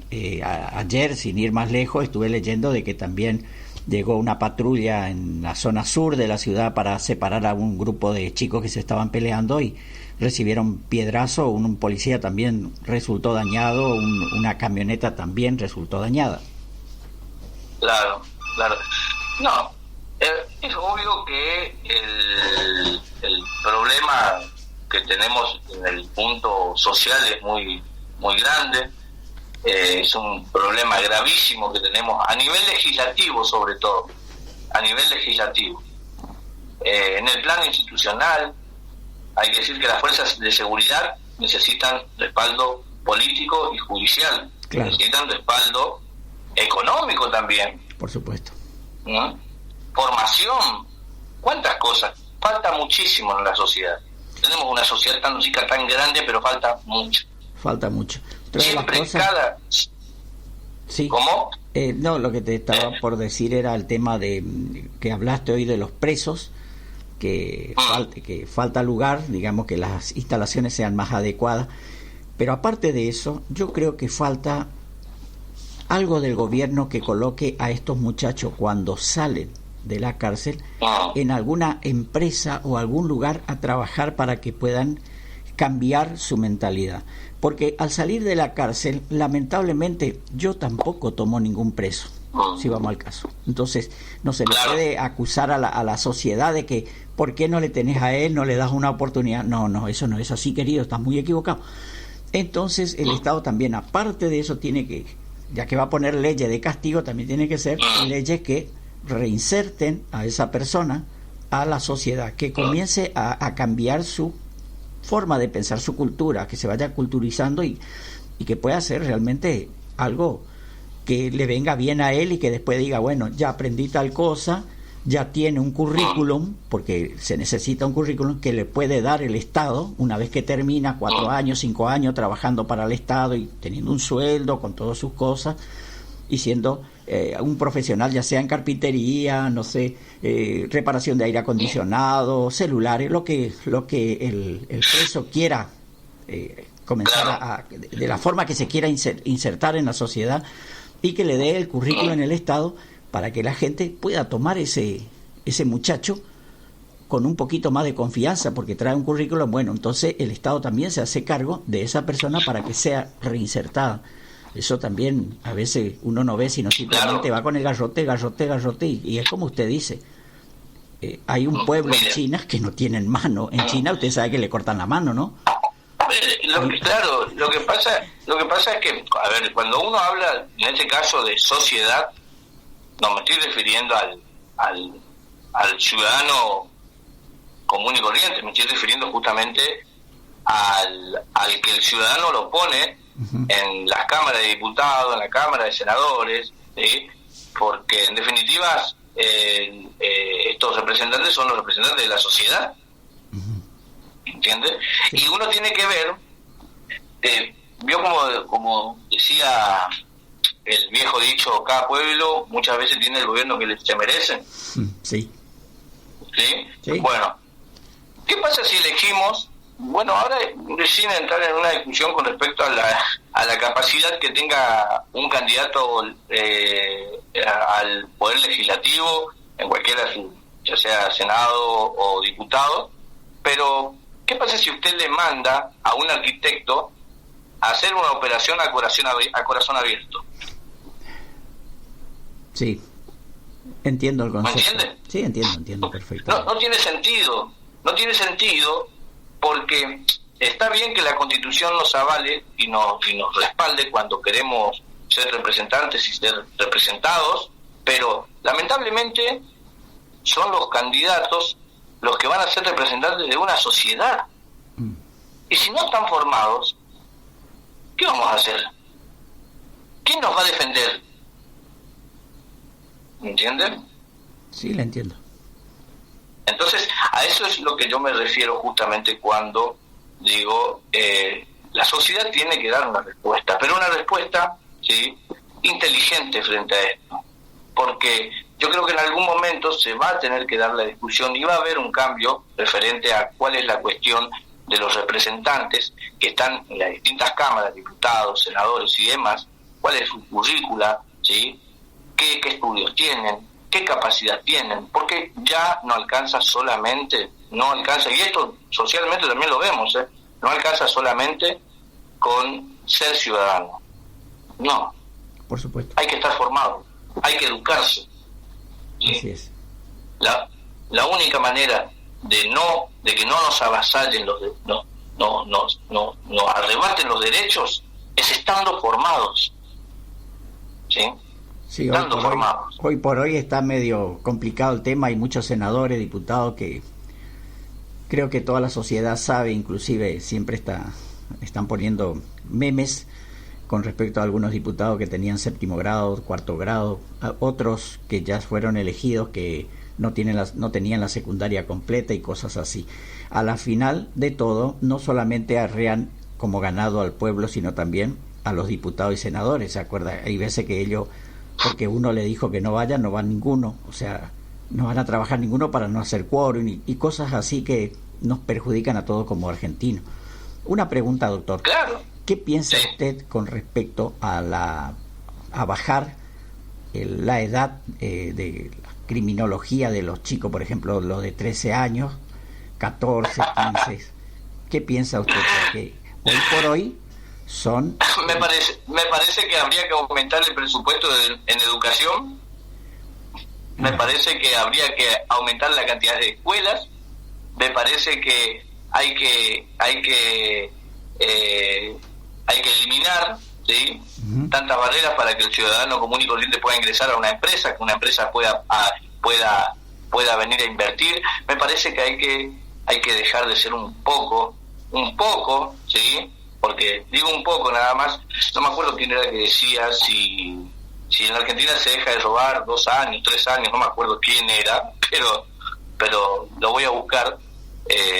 ayer, sin ir más lejos, estuve leyendo de que también llegó una patrulla en la zona sur de la ciudad para separar a un grupo de chicos que se estaban peleando y recibieron piedrazo. Un policía también resultó dañado, una camioneta también resultó dañada. Claro. No, es obvio que el problema que tenemos en el punto social es muy grande. Es un problema gravísimo que tenemos a nivel legislativo, sobre todo a nivel legislativo. En el plano institucional hay que decir que las fuerzas de seguridad necesitan respaldo político y judicial, claro. Necesitan respaldo económico también, por supuesto, formación ¿Cuántas cosas? Falta muchísimo en la sociedad. Tenemos una sociedad tan chica, tan grande, pero falta mucho. Falta mucho. Otra de las Siempre cosas... Sí. ¿Cómo? No, lo que te estaba por decir era el tema de que hablaste hoy de los presos, que falta lugar, digamos, que las instalaciones sean más adecuadas. Pero aparte de eso, yo creo que falta algo del gobierno que coloque a estos muchachos cuando salen de la cárcel en alguna empresa o algún lugar a trabajar para que puedan cambiar su mentalidad. Porque al salir de la cárcel, lamentablemente, yo tampoco tomo ningún preso, si vamos al caso. Entonces, no se le puede acusar a la sociedad de que, ¿por qué no le tenés a él, no le das una oportunidad? No, eso no es así, querido, estás muy equivocado. Entonces, el Estado también, aparte de eso, tiene que, ya que va a poner leyes de castigo, también tiene que ser leyes que reinserten a esa persona a la sociedad, que comience a cambiar su forma de pensar, su cultura, que se vaya culturizando y que pueda ser realmente algo que le venga bien a él y que después diga, bueno, ya aprendí tal cosa, ya tiene un currículum, porque se necesita un currículum que le puede dar el Estado una vez que termina 4 años, 5 años trabajando para el Estado y teniendo un sueldo con todas sus cosas y siendo un profesional, ya sea en carpintería, no sé, reparación de aire acondicionado, celulares, lo que el preso quiera comenzar de la forma que se quiera insertar en la sociedad, y que le dé el currículo en el Estado para que la gente pueda tomar ese muchacho con un poquito más de confianza, porque trae un currículo bueno. Entonces el Estado también se hace cargo de esa persona para que sea reinsertada. Eso también a veces uno no ve, sino simplemente va con el garrote, y es como usted dice, hay un pueblo en China que no tienen mano. En China usted sabe que le cortan la mano, ¿no? Claro, lo que pasa es que, a ver, cuando uno habla, en este caso, de sociedad, no me estoy refiriendo al ciudadano común y corriente, me estoy refiriendo justamente al que el ciudadano lo pone en las cámaras de diputados, en la cámara de senadores, ¿sí? Porque en definitiva estos representantes son los representantes de la sociedad, ¿entiendes? Sí. Y uno tiene que ver, vio como decía el viejo dicho, cada pueblo muchas veces tiene el gobierno que se merece. Sí. ¿Sí? Bueno, ¿qué pasa si elegimos? Bueno, ahora sin entrar en una discusión con respecto a la capacidad que tenga un candidato al poder legislativo, en cualquiera, ya sea senado o diputado, pero ¿qué pasa si usted le manda a un arquitecto a hacer una operación a corazón abierto? Sí, entiendo el concepto. ¿Me entiende? Sí, entiendo perfecto. No tiene sentido, porque está bien que la Constitución nos avale y nos respalde cuando queremos ser representantes y ser representados, pero lamentablemente son los candidatos los que van a ser representantes de una sociedad. Y si no están formados, ¿qué vamos a hacer? ¿Quién nos va a defender? ¿Me entienden? Sí, la entiendo. Entonces, a eso es lo que yo me refiero justamente cuando digo, la sociedad tiene que dar una respuesta, pero una respuesta, ¿sí?, inteligente frente a esto, porque yo creo que en algún momento se va a tener que dar la discusión y va a haber un cambio referente a cuál es la cuestión de los representantes que están en las distintas cámaras, diputados, senadores y demás, cuál es su currícula, ¿sí?, qué estudios tienen, qué capacidad tienen, porque ya no alcanza, y esto socialmente también lo vemos, no alcanza solamente con ser ciudadano, no, por supuesto, hay que estar formado, hay que educarse, ¿sí? Así es. La única manera de que no nos avasallen nos arrebaten los derechos es estando formados, ¿sí? Sí, hoy por hoy está medio complicado el tema. Hay muchos senadores, diputados que creo que toda la sociedad sabe, inclusive siempre están poniendo memes con respecto a algunos diputados que tenían 7º grado, 4º grado, a otros que ya fueron elegidos que no tenían la secundaria completa y cosas así. A la final de todo, no solamente arrean como ganado al pueblo, sino también a los diputados y senadores. ¿Se acuerda? Hay veces que ellos, porque uno le dijo que no vaya, no va ninguno, o sea, no van a trabajar ninguno para no hacer quórum y cosas así que nos perjudican a todos como argentinos. Una pregunta, doctor. Claro. ¿Qué piensa usted con respecto a bajar la edad de la criminología de los chicos, por ejemplo, los de 13 años, 14, 15? ¿Qué piensa usted? Porque hoy por hoy son... Me parece que habría que aumentar el presupuesto en educación. Me parece que habría que aumentar la cantidad de escuelas. Me parece que hay que eliminar, ¿sí?, tantas barreras para que el ciudadano común y corriente pueda ingresar a una empresa, que una empresa pueda venir a invertir. Me parece que hay que dejar de ser un poco, ¿sí? Porque digo un poco nada más, no me acuerdo quién era que decía si en Argentina se deja de robar 2 años, 3 años, no me acuerdo quién era, pero lo voy a buscar.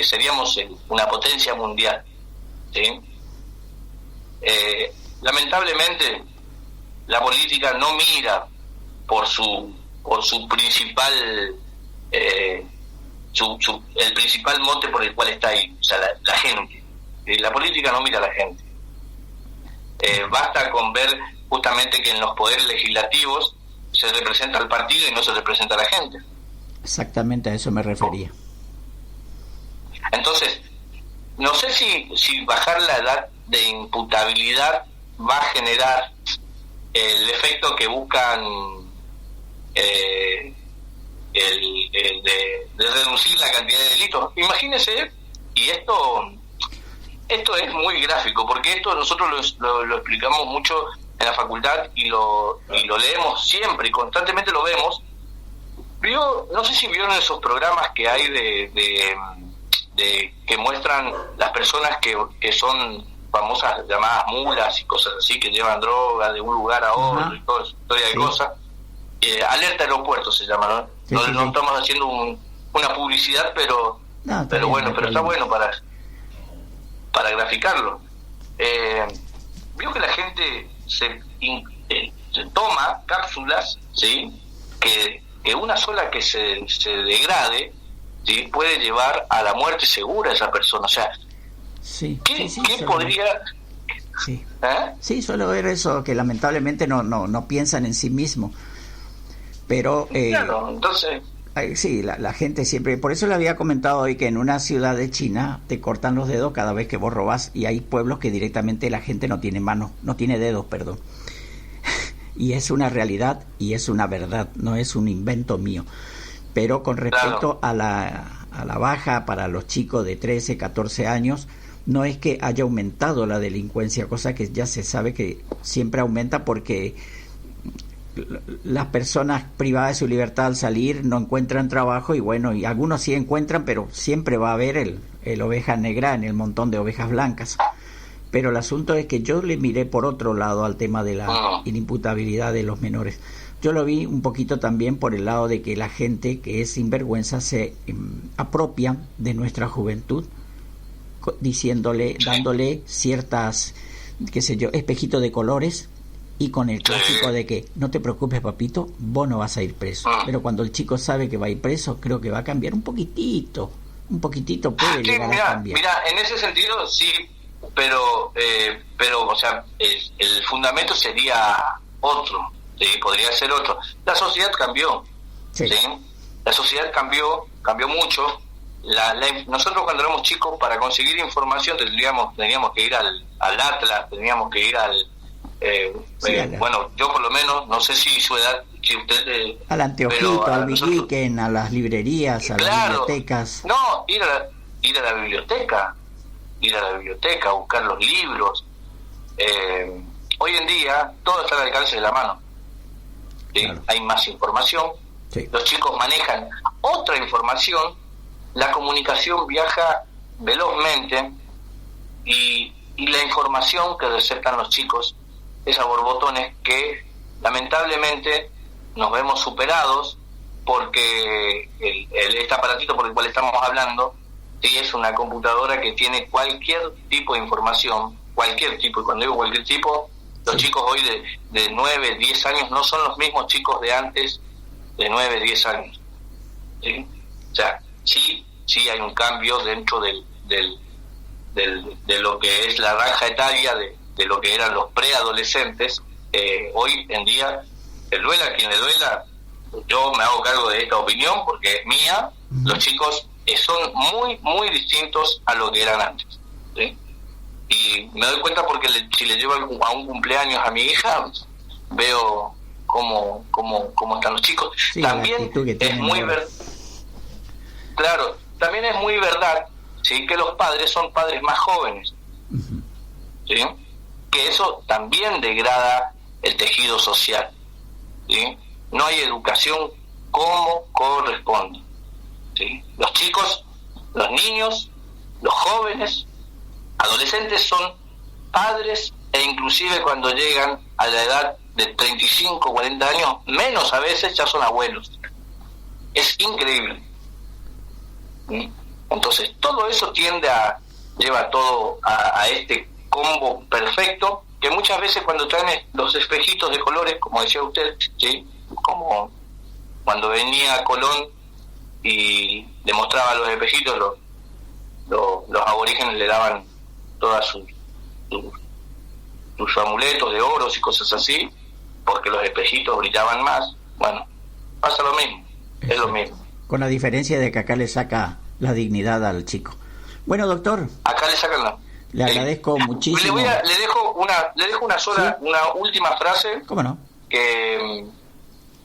Seríamos una potencia mundial, ¿sí? Lamentablemente la política no mira por su principal el principal mote por el cual está ahí, o sea, la gente. La política no mira a la gente. Basta con ver justamente que en los poderes legislativos se representa al partido y no se representa a la gente. Exactamente, a eso me refería. Entonces, no sé si bajar la edad de imputabilidad va a generar el efecto que buscan el de reducir la cantidad de delitos. Imagínese, y esto es muy gráfico, porque esto nosotros lo explicamos mucho en la facultad y lo leemos siempre y constantemente lo vemos. No sé si vieron esos programas que hay de que muestran las personas que son famosas, llamadas mulas y cosas así, que llevan droga de un lugar a otro y toda esa historia de cosas. Alerta Aeropuerto se llama, ¿no? Sí. No estamos haciendo una publicidad, pero bueno, pero está bueno para graficarlo. Vio que la gente se toma cápsulas, ¿sí?, que una sola que se degrade, ¿sí?, puede llevar a la muerte segura a esa persona. O sea, ¿qué podría...? Sí. Sí, suelo ver eso, que lamentablemente no piensan en sí mismos. Pero claro, entonces sí, la gente siempre, por eso le había comentado hoy que en una ciudad de China te cortan los dedos cada vez que vos robás, y hay pueblos que directamente la gente no tiene manos, no tiene dedos, perdón. Y es una realidad y es una verdad, no es un invento mío. Pero con respecto a la baja para los chicos de 13, 14 años, no es que haya aumentado la delincuencia, cosa que ya se sabe que siempre aumenta porque las personas privadas de su libertad al salir no encuentran trabajo, y bueno, y algunos sí encuentran, pero siempre va a haber el oveja negra en el montón de ovejas blancas. Pero el asunto es que yo le miré por otro lado al tema de la inimputabilidad de los menores. Yo lo vi un poquito también por el lado de que la gente que es sinvergüenza se apropia de nuestra juventud, dándole ciertas, qué sé yo, espejitos de colores, y con el clásico de que no te preocupes, papito, vos no vas a ir preso. Pero cuando el chico sabe que va a ir preso, creo que va a cambiar un poquitito puede llegar a cambiar. Mira, en ese sentido sí, pero o sea, el fundamento sería otro, ¿sí? Podría ser otro. La sociedad cambió, ¿sí? La sociedad cambió mucho. Nosotros cuando éramos chicos, para conseguir información teníamos que ir al Atlas, teníamos que ir al bueno, yo por lo menos, no sé si su edad, si usted al Anteojito, al Villiquen, a las librerías, a las bibliotecas. No, ir a la biblioteca, a buscar los libros. Hoy en día todo está al alcance de la mano, ¿sí? Claro. Hay más información, los chicos manejan otra información, la comunicación viaja velozmente, y la información que receptan los chicos es a borbotones, que lamentablemente nos vemos superados porque este aparatito por el cual estamos hablando, sí, es una computadora que tiene cualquier tipo de información, cualquier tipo, y cuando digo cualquier tipo, los chicos hoy de 9, 10 años no son los mismos chicos de antes de 9, 10 años. ¿Sí? O sea, sí hay un cambio dentro de lo que es la franja etaria de lo que eran los preadolescentes. Hoy en día, le duela a quien le duela, yo me hago cargo de esta opinión porque es mía. Los chicos son muy, muy distintos a lo que eran antes, ¿sí? Y me doy cuenta porque si le llevo a un cumpleaños a mi hija, veo cómo están los chicos. Sí, también es muy claro, también es muy verdad, sí, que los padres son padres más jóvenes, ¿sí? Que eso también degrada el tejido social, ¿sí? No hay educación como corresponde, ¿sí? Los chicos, los niños, los jóvenes, adolescentes son padres, e inclusive cuando llegan a la edad de 35, 40 años, menos a veces, ya son abuelos. Es increíble. ¿Sí? Entonces todo eso lleva todo a este combo perfecto, que muchas veces cuando traen los espejitos de colores, como decía usted, ¿sí? Como cuando venía Colón y le mostraba los espejitos, los aborígenes le daban todas sus amuletos de oros y cosas así, porque los espejitos brillaban más. Bueno, pasa lo mismo, es lo mismo. Con la diferencia de que acá le saca la dignidad al chico. Bueno, doctor. Acá le sacan le agradezco muchísimo. Le dejo una sola, ¿sí? Una última frase. ¿Cómo no? Que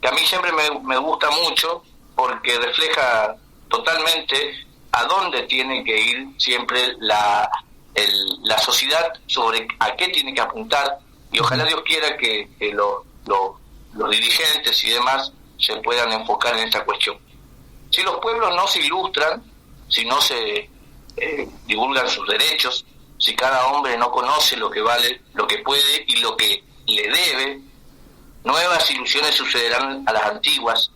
a mí siempre me gusta mucho, porque refleja totalmente a dónde tiene que ir siempre la sociedad, sobre a qué tiene que apuntar, y ojalá Dios quiera que los dirigentes y demás se puedan enfocar en esta cuestión. Si los pueblos no se ilustran, si no se divulgan sus derechos, si cada hombre no conoce lo que vale, lo que puede y lo que le debe, nuevas ilusiones sucederán a las antiguas,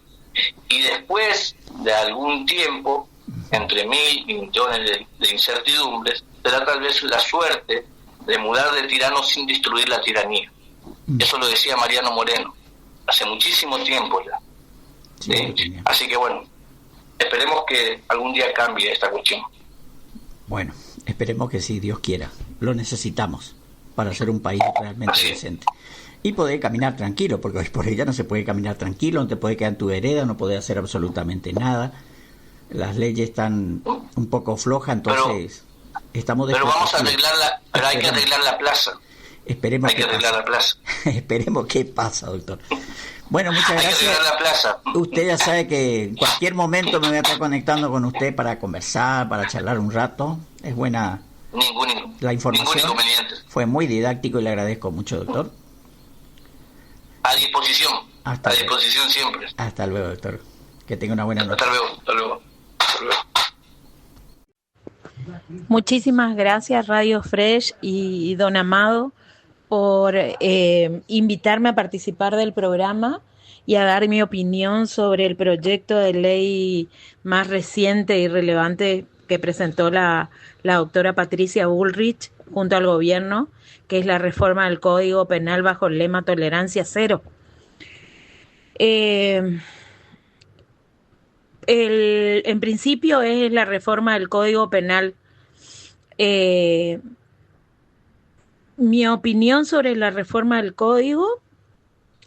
y después de algún tiempo, entre mil y millones de incertidumbres, será tal vez la suerte de mudar de tirano sin destruir la tiranía. Eso lo decía Mariano Moreno hace muchísimo tiempo ya. ¿Sí? Así que bueno, esperemos que algún día cambie esta cuestión. Bueno, esperemos que sí, Dios quiera. Lo necesitamos para ser un país realmente decente. Y poder caminar tranquilo, porque hoy por ella no se puede caminar tranquilo, no te puede quedar en tu vereda, no puedes hacer absolutamente nada. Las leyes están un poco flojas, entonces estamos pero vamos a arreglarla, pero hay que arreglar la plaza. Esperemos hay que arreglar la plaza. Esperemos qué pasa, doctor. Bueno, muchas gracias. Hay que arreglar la plaza. Usted ya sabe que en cualquier momento me voy a estar conectando con usted para conversar, para charlar un rato. Es buena la información. Ningún inconveniente. Fue muy didáctico y le agradezco mucho, doctor. A disposición. A disposición siempre. Hasta luego, doctor. Que tenga una buena noche. Hasta luego. Muchísimas gracias Radio Fresh y don Amado por invitarme a participar del programa y a dar mi opinión sobre el proyecto de ley más reciente y relevante que presentó la doctora Patricia Bullrich junto al gobierno, que es la reforma del Código Penal bajo el lema Tolerancia Cero. En principio es la reforma del Código Penal. Mi opinión sobre la reforma del Código,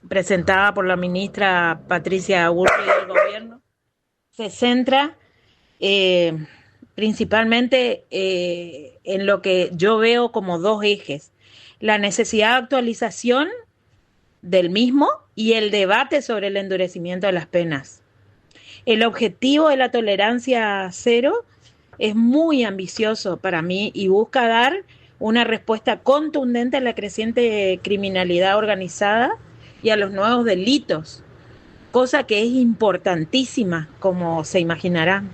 presentada por la ministra Patricia Bullrich del gobierno, se centra principalmente en lo que yo veo como dos ejes: la necesidad de actualización del mismo y el debate sobre el endurecimiento de las penas. El objetivo de la tolerancia cero es muy ambicioso para mí y busca dar una respuesta contundente a la creciente criminalidad organizada y a los nuevos delitos, cosa que es importantísima, como se imaginarán.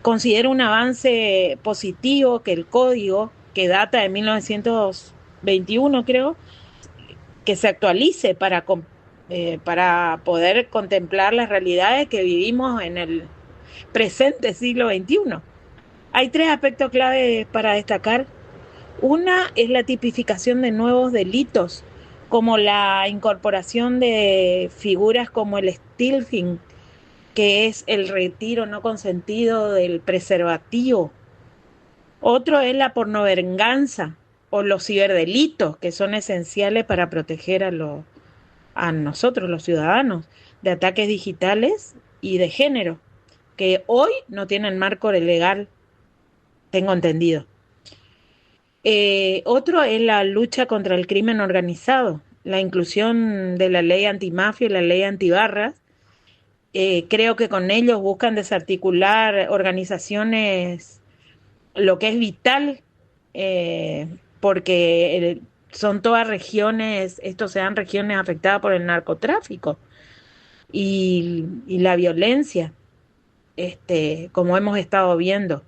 Considero un avance positivo que el código, que data de 1921, creo, que se actualice para para poder contemplar las realidades que vivimos en el presente siglo XXI. Hay 3 aspectos claves para destacar. Una es la tipificación de nuevos delitos, como la incorporación de figuras como el stilting, que es el retiro no consentido del preservativo. Otro es la pornovenganza o los ciberdelitos, que son esenciales para proteger a nosotros, los ciudadanos, de ataques digitales y de género, que hoy no tienen marco legal, tengo entendido. Otro es la lucha contra el crimen organizado, la inclusión de la ley antimafia y la ley antibarras. Creo que con ellos buscan desarticular organizaciones, lo que es vital, porque son todas regiones, estos sean regiones afectadas por el narcotráfico y la violencia, como hemos estado viendo.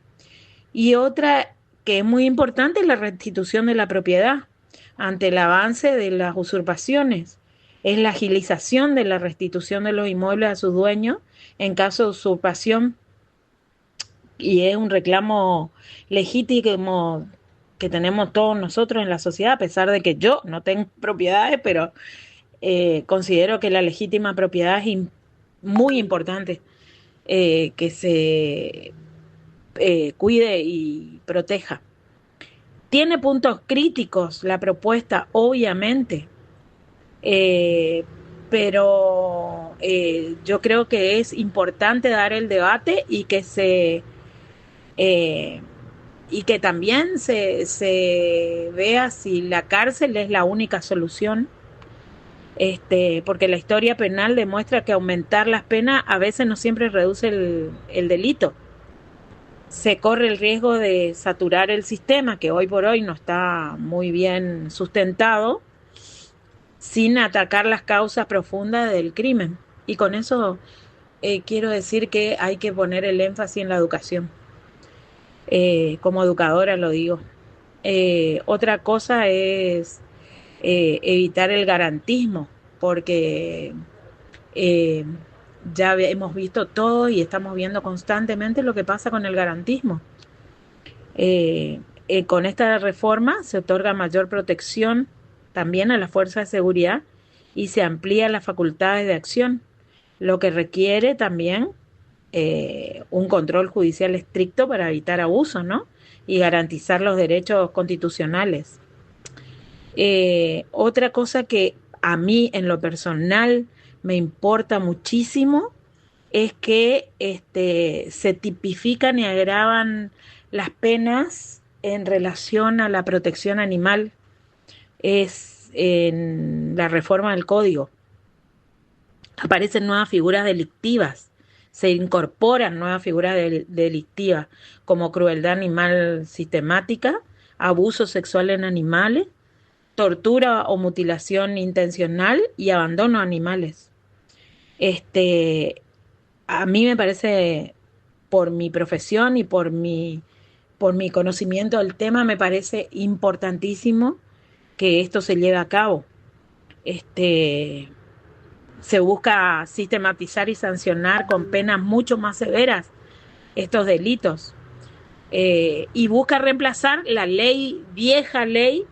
Y otra que es muy importante es la restitución de la propiedad ante el avance de las usurpaciones. Es la agilización de la restitución de los inmuebles a sus dueños en caso de usurpación, y es un reclamo legítimo que tenemos todos nosotros en la sociedad, a pesar de que yo no tengo propiedades, pero considero que la legítima propiedad es muy importante, que se cuide y proteja. Tiene puntos críticos la propuesta, obviamente, pero yo creo que es importante dar el debate y que y que también se vea si la cárcel es la única solución, porque la historia penal demuestra que aumentar las penas a veces no siempre reduce el delito. Se corre el riesgo de saturar el sistema, que hoy por hoy no está muy bien sustentado, sin atacar las causas profundas del crimen. Y con eso quiero decir que hay que poner el énfasis en la educación. Como educadora lo digo. Otra cosa es evitar el garantismo, porque ya hemos visto todo y estamos viendo constantemente lo que pasa con el garantismo. Con esta reforma se otorga mayor protección también a las fuerzas de seguridad y se amplía las facultades de acción, lo que requiere también un control judicial estricto para evitar abusos, ¿no? Y garantizar los derechos constitucionales. Otra cosa que a mí en lo personal me importa muchísimo es que se tipifican y agravan las penas en relación a la protección animal. Es en la reforma del código. Aparecen nuevas figuras delictivas, se incorporan nuevas figuras delictivas como crueldad animal sistemática, abuso sexual en animales, tortura o mutilación intencional y abandono a animales. A mí me parece, por mi profesión y por mi conocimiento del tema, me parece importantísimo que esto se lleve a cabo. Se busca sistematizar y sancionar con penas mucho más severas estos delitos, y busca reemplazar la vieja ley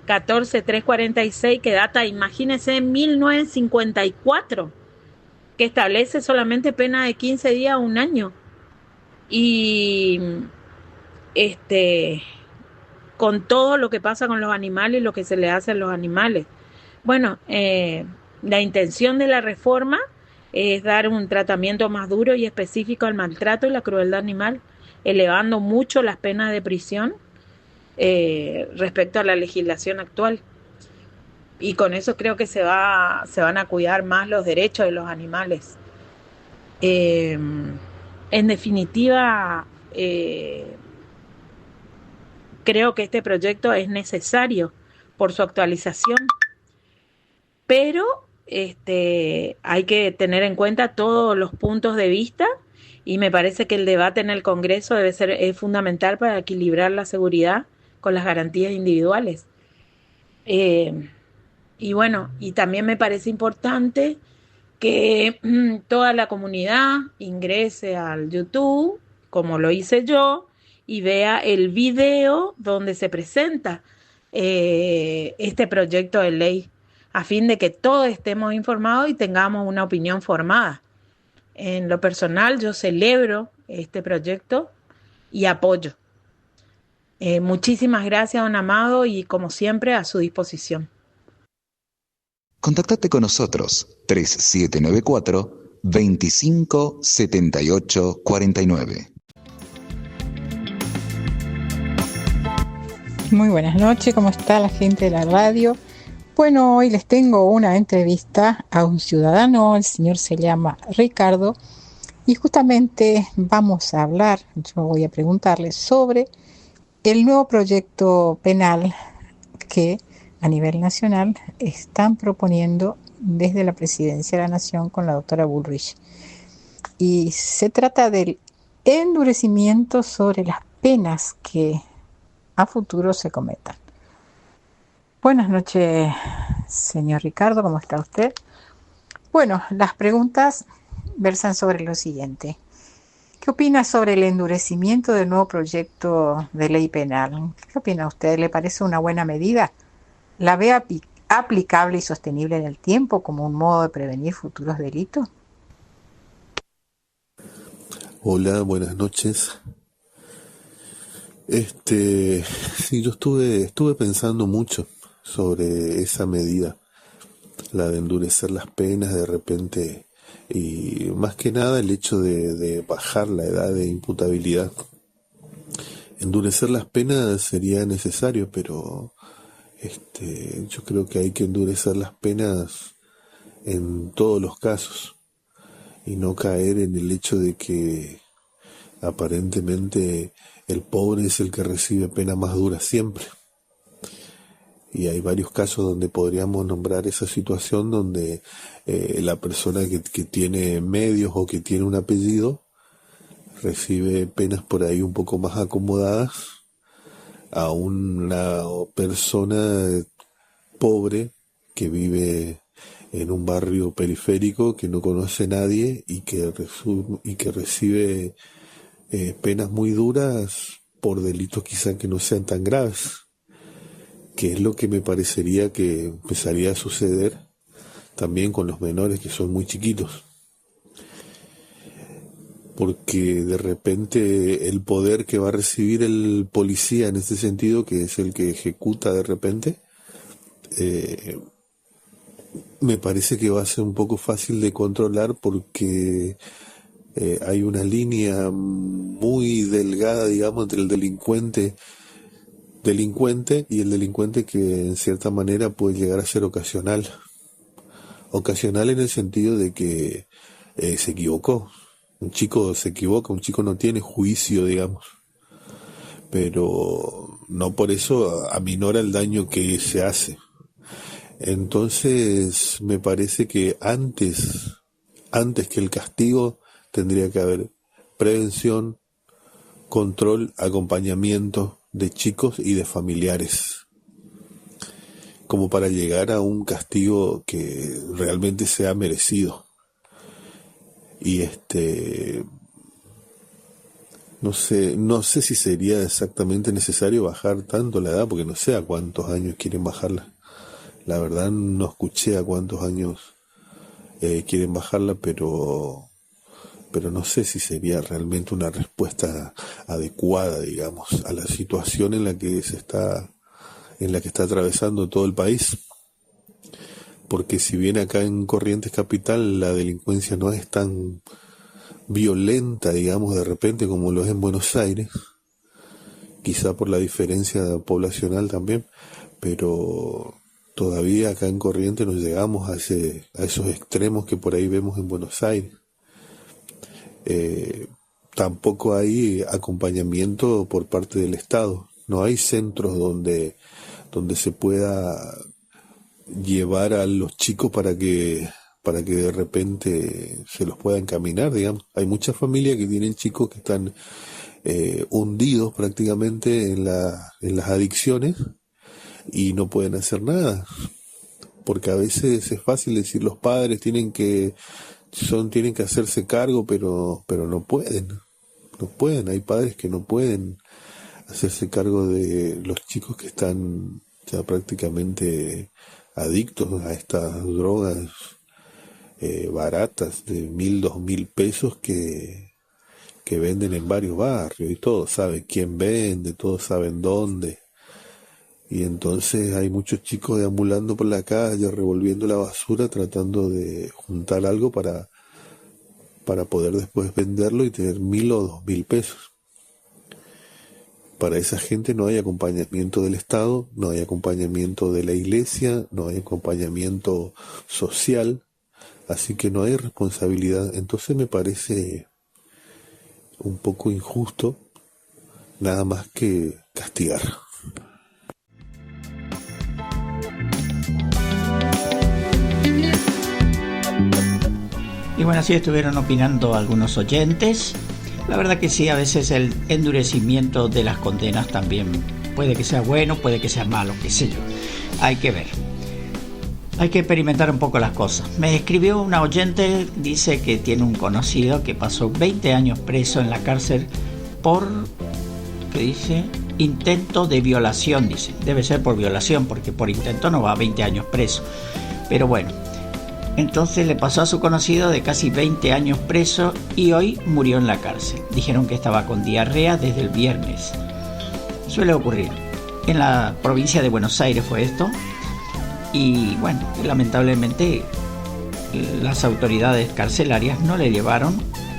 14346, que data, imagínense, en 1954, que establece solamente pena de 15 días a 1 año. Y con todo lo que pasa con los animales y lo que se le hace a los animales. Bueno, la intención de la reforma es dar un tratamiento más duro y específico al maltrato y la crueldad animal, elevando mucho las penas de prisión respecto a la legislación actual. Y con eso creo que se van a cuidar más los derechos de los animales. En definitiva, creo que este proyecto es necesario por su actualización, pero hay que tener en cuenta todos los puntos de vista, y me parece que el debate en el Congreso es fundamental para equilibrar la seguridad con las garantías individuales. Y bueno, y también me parece importante que toda la comunidad ingrese al YouTube, como lo hice yo, y vea el video donde se presenta este proyecto de ley, a fin de que todos estemos informados y tengamos una opinión formada. En lo personal, yo celebro este proyecto y apoyo. Muchísimas gracias, don Amado, y como siempre, a su disposición. Contactate con nosotros 3794 25 78 49. Muy buenas noches, ¿cómo está la gente de la radio? Bueno, hoy les tengo una entrevista a un ciudadano, el señor se llama Ricardo, y justamente vamos a hablar, yo voy a preguntarle sobre el nuevo proyecto penal que a nivel nacional están proponiendo desde la Presidencia de la Nación con la doctora Bullrich. Y se trata del endurecimiento sobre las penas que a futuro se cometan. Buenas noches, señor Ricardo, ¿cómo está usted? Bueno, las preguntas versan sobre lo siguiente. ¿Qué opina sobre el endurecimiento del nuevo proyecto de ley penal? ¿Qué opina usted? ¿Le parece una buena medida? ¿La ve aplicable y sostenible en el tiempo como un modo de prevenir futuros delitos? Hola, buenas noches. Sí, yo estuve pensando mucho sobre esa medida, la de endurecer las penas de repente, y más que nada el hecho de bajar la edad de imputabilidad. Endurecer las penas sería necesario, pero yo creo que hay que endurecer las penas en todos los casos y no caer en el hecho de que aparentemente el pobre es el que recibe pena más dura siempre. Y hay varios casos donde podríamos nombrar esa situación donde la persona que tiene medios o que tiene un apellido recibe penas por ahí un poco más acomodadas a una persona pobre que vive en un barrio periférico que no conoce a nadie y que recibe penas muy duras por delitos quizá que no sean tan graves, que es lo que me parecería que empezaría a suceder también con los menores que son muy chiquitos. Porque de repente el poder que va a recibir el policía en este sentido, que es el que ejecuta de repente, me parece que va a ser un poco fácil de controlar porque hay una línea muy delgada, digamos, entre el delincuente y el delincuente que en cierta manera puede llegar a ser ocasional. Ocasional en el sentido de que se equivocó. Un chico se equivoca, un chico no tiene juicio, digamos, pero no por eso aminora el daño que se hace. Entonces me parece que antes que el castigo tendría que haber prevención, control, acompañamiento de chicos y de familiares, como para llegar a un castigo que realmente sea merecido. Y no sé si sería exactamente necesario bajar tanto la edad, porque no sé a cuántos años quieren bajarla. La verdad no escuché a cuántos años quieren bajarla, pero no sé si sería realmente una respuesta adecuada, digamos, a la situación en la que está atravesando todo el país. Porque si bien acá en Corrientes Capital la delincuencia no es tan violenta, digamos, de repente como lo es en Buenos Aires, quizá por la diferencia poblacional también, pero todavía acá en Corrientes no llegamos a esos extremos que por ahí vemos en Buenos Aires. Tampoco hay acompañamiento por parte del Estado, no hay centros donde se pueda llevar a los chicos para que de repente se los pueda encaminar, digamos. Hay muchas familias que tienen chicos que están hundidos prácticamente en las adicciones y no pueden hacer nada, porque a veces es fácil decir los padres tienen que hacerse cargo, pero no pueden, hay padres que no pueden hacerse cargo de los chicos que están ya prácticamente adictos a estas drogas baratas de 1.000, 2.000 pesos que venden en varios barrios, y todos saben quién vende, todos saben dónde, y entonces hay muchos chicos deambulando por la calle, revolviendo la basura, tratando de juntar algo para poder después venderlo y tener 1.000 o 2.000 pesos. Para esa gente no hay acompañamiento del Estado, no hay acompañamiento de la Iglesia, no hay acompañamiento social, así que no hay responsabilidad. Entonces me parece un poco injusto nada más que castigar. Y bueno, así estuvieron opinando algunos oyentes. La verdad que sí, a veces el endurecimiento de las condenas también puede que sea bueno, puede que sea malo, qué sé yo. Hay que ver. Hay que experimentar un poco las cosas. Me escribió una oyente, dice que tiene un conocido que pasó 20 años preso en la cárcel por, ¿qué dice? Intento de violación, dice. Debe ser por violación, porque por intento no va a 20 años preso. Pero bueno. Entonces le pasó a su conocido de casi 20 años preso y hoy murió en la cárcel. Dijeron que estaba con diarrea desde el viernes. Suele ocurrir. En la provincia de Buenos Aires fue esto. Y bueno, lamentablemente las autoridades carcelarias no le llevaron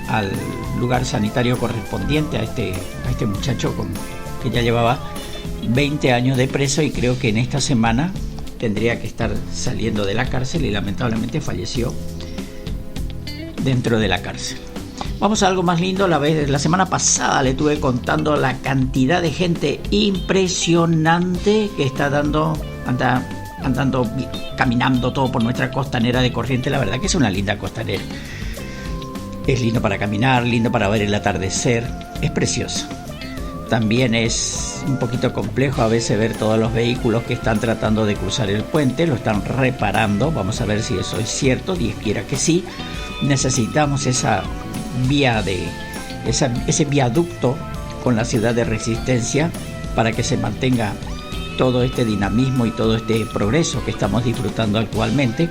al lugar sanitario correspondiente a este muchacho que ya llevaba 20 años de preso, y creo que en esta semana tendría que estar saliendo de la cárcel, y lamentablemente falleció dentro de la cárcel. Vamos a algo más lindo. La semana pasada le estuve contando la cantidad de gente impresionante que está andando, caminando todo por nuestra costanera de Corrientes. La verdad que es una linda costanera. Es lindo para caminar, lindo para ver el atardecer, es precioso. También es un poquito complejo a veces ver todos los vehículos que están tratando de cruzar el puente, lo están reparando. Vamos a ver si eso es cierto, Dios quiera que sí. Necesitamos esa vía ese viaducto con la ciudad de Resistencia para que se mantenga todo este dinamismo y todo este progreso que estamos disfrutando actualmente,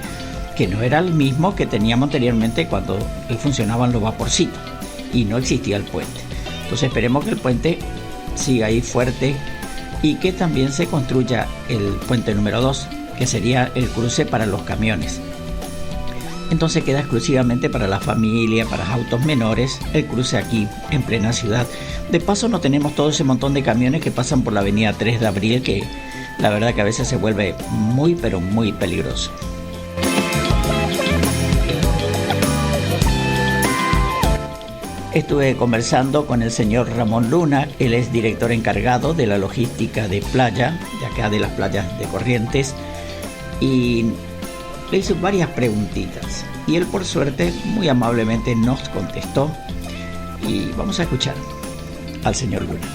que no era el mismo que teníamos anteriormente cuando funcionaban los vaporcitos y no existía el puente. Entonces esperemos que el puente siga ahí fuerte y que también se construya el puente número 2, que sería el cruce para los camiones. Entonces queda exclusivamente para la familia, para los autos menores, el cruce aquí en plena ciudad. De paso no tenemos todo ese montón de camiones que pasan por la avenida 3 de Abril, que la verdad que a veces se vuelve muy pero muy peligroso. Estuve conversando con el señor Ramón Luna, él es director encargado de la logística de playa, de acá de las playas de Corrientes, y le hice varias preguntitas, y él por suerte muy amablemente nos contestó, y vamos a escuchar al señor Luna.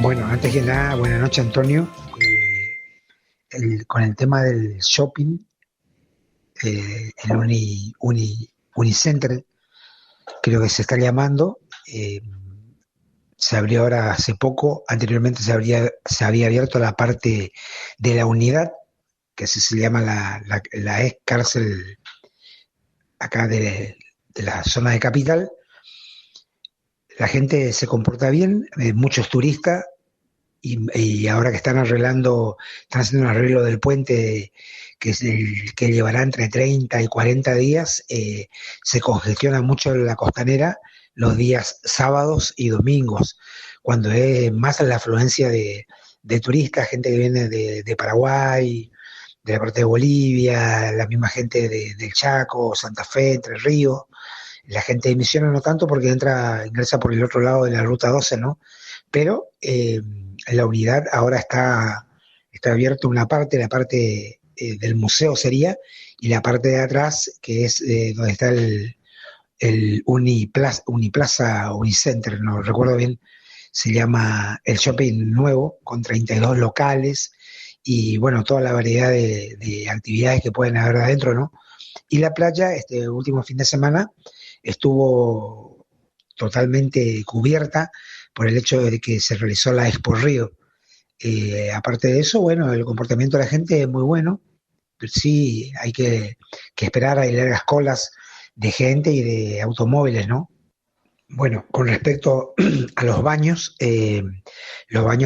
Bueno, antes que nada, buenas noches, Antonio. Con el tema del shopping, el Unicenter, creo que se está llamando, se abrió ahora hace poco. Anteriormente se había abierto la parte de la unidad, que así se llama la ex cárcel acá de la zona de Capital. La gente se comporta bien, muchos turistas, y ahora que están haciendo un arreglo del puente, que es el que llevará entre 30 y 40 días, se congestiona mucho la costanera los días sábados y domingos, cuando es más la afluencia de turistas, gente que viene de Paraguay, de la parte de Bolivia, la misma gente del Chaco, Santa Fe, Entre Ríos. La gente de Misiones no tanto, porque ingresa por el otro lado de la ruta 12, ¿no? Pero la unidad ahora está abierta una parte, la parte del museo sería, y la parte de atrás, que es donde está el Unicenter, no recuerdo bien se llama el shopping nuevo, con 32 locales y bueno, toda la variedad de actividades que pueden haber adentro, ¿no? Y la playa, este último fin de semana, estuvo totalmente cubierta por el hecho de que se realizó la Expo Río. Aparte de eso, bueno, el comportamiento de la gente es muy bueno, pero sí hay que esperar, hay largas colas de gente y de automóviles, ¿no? Bueno, con respecto a los baños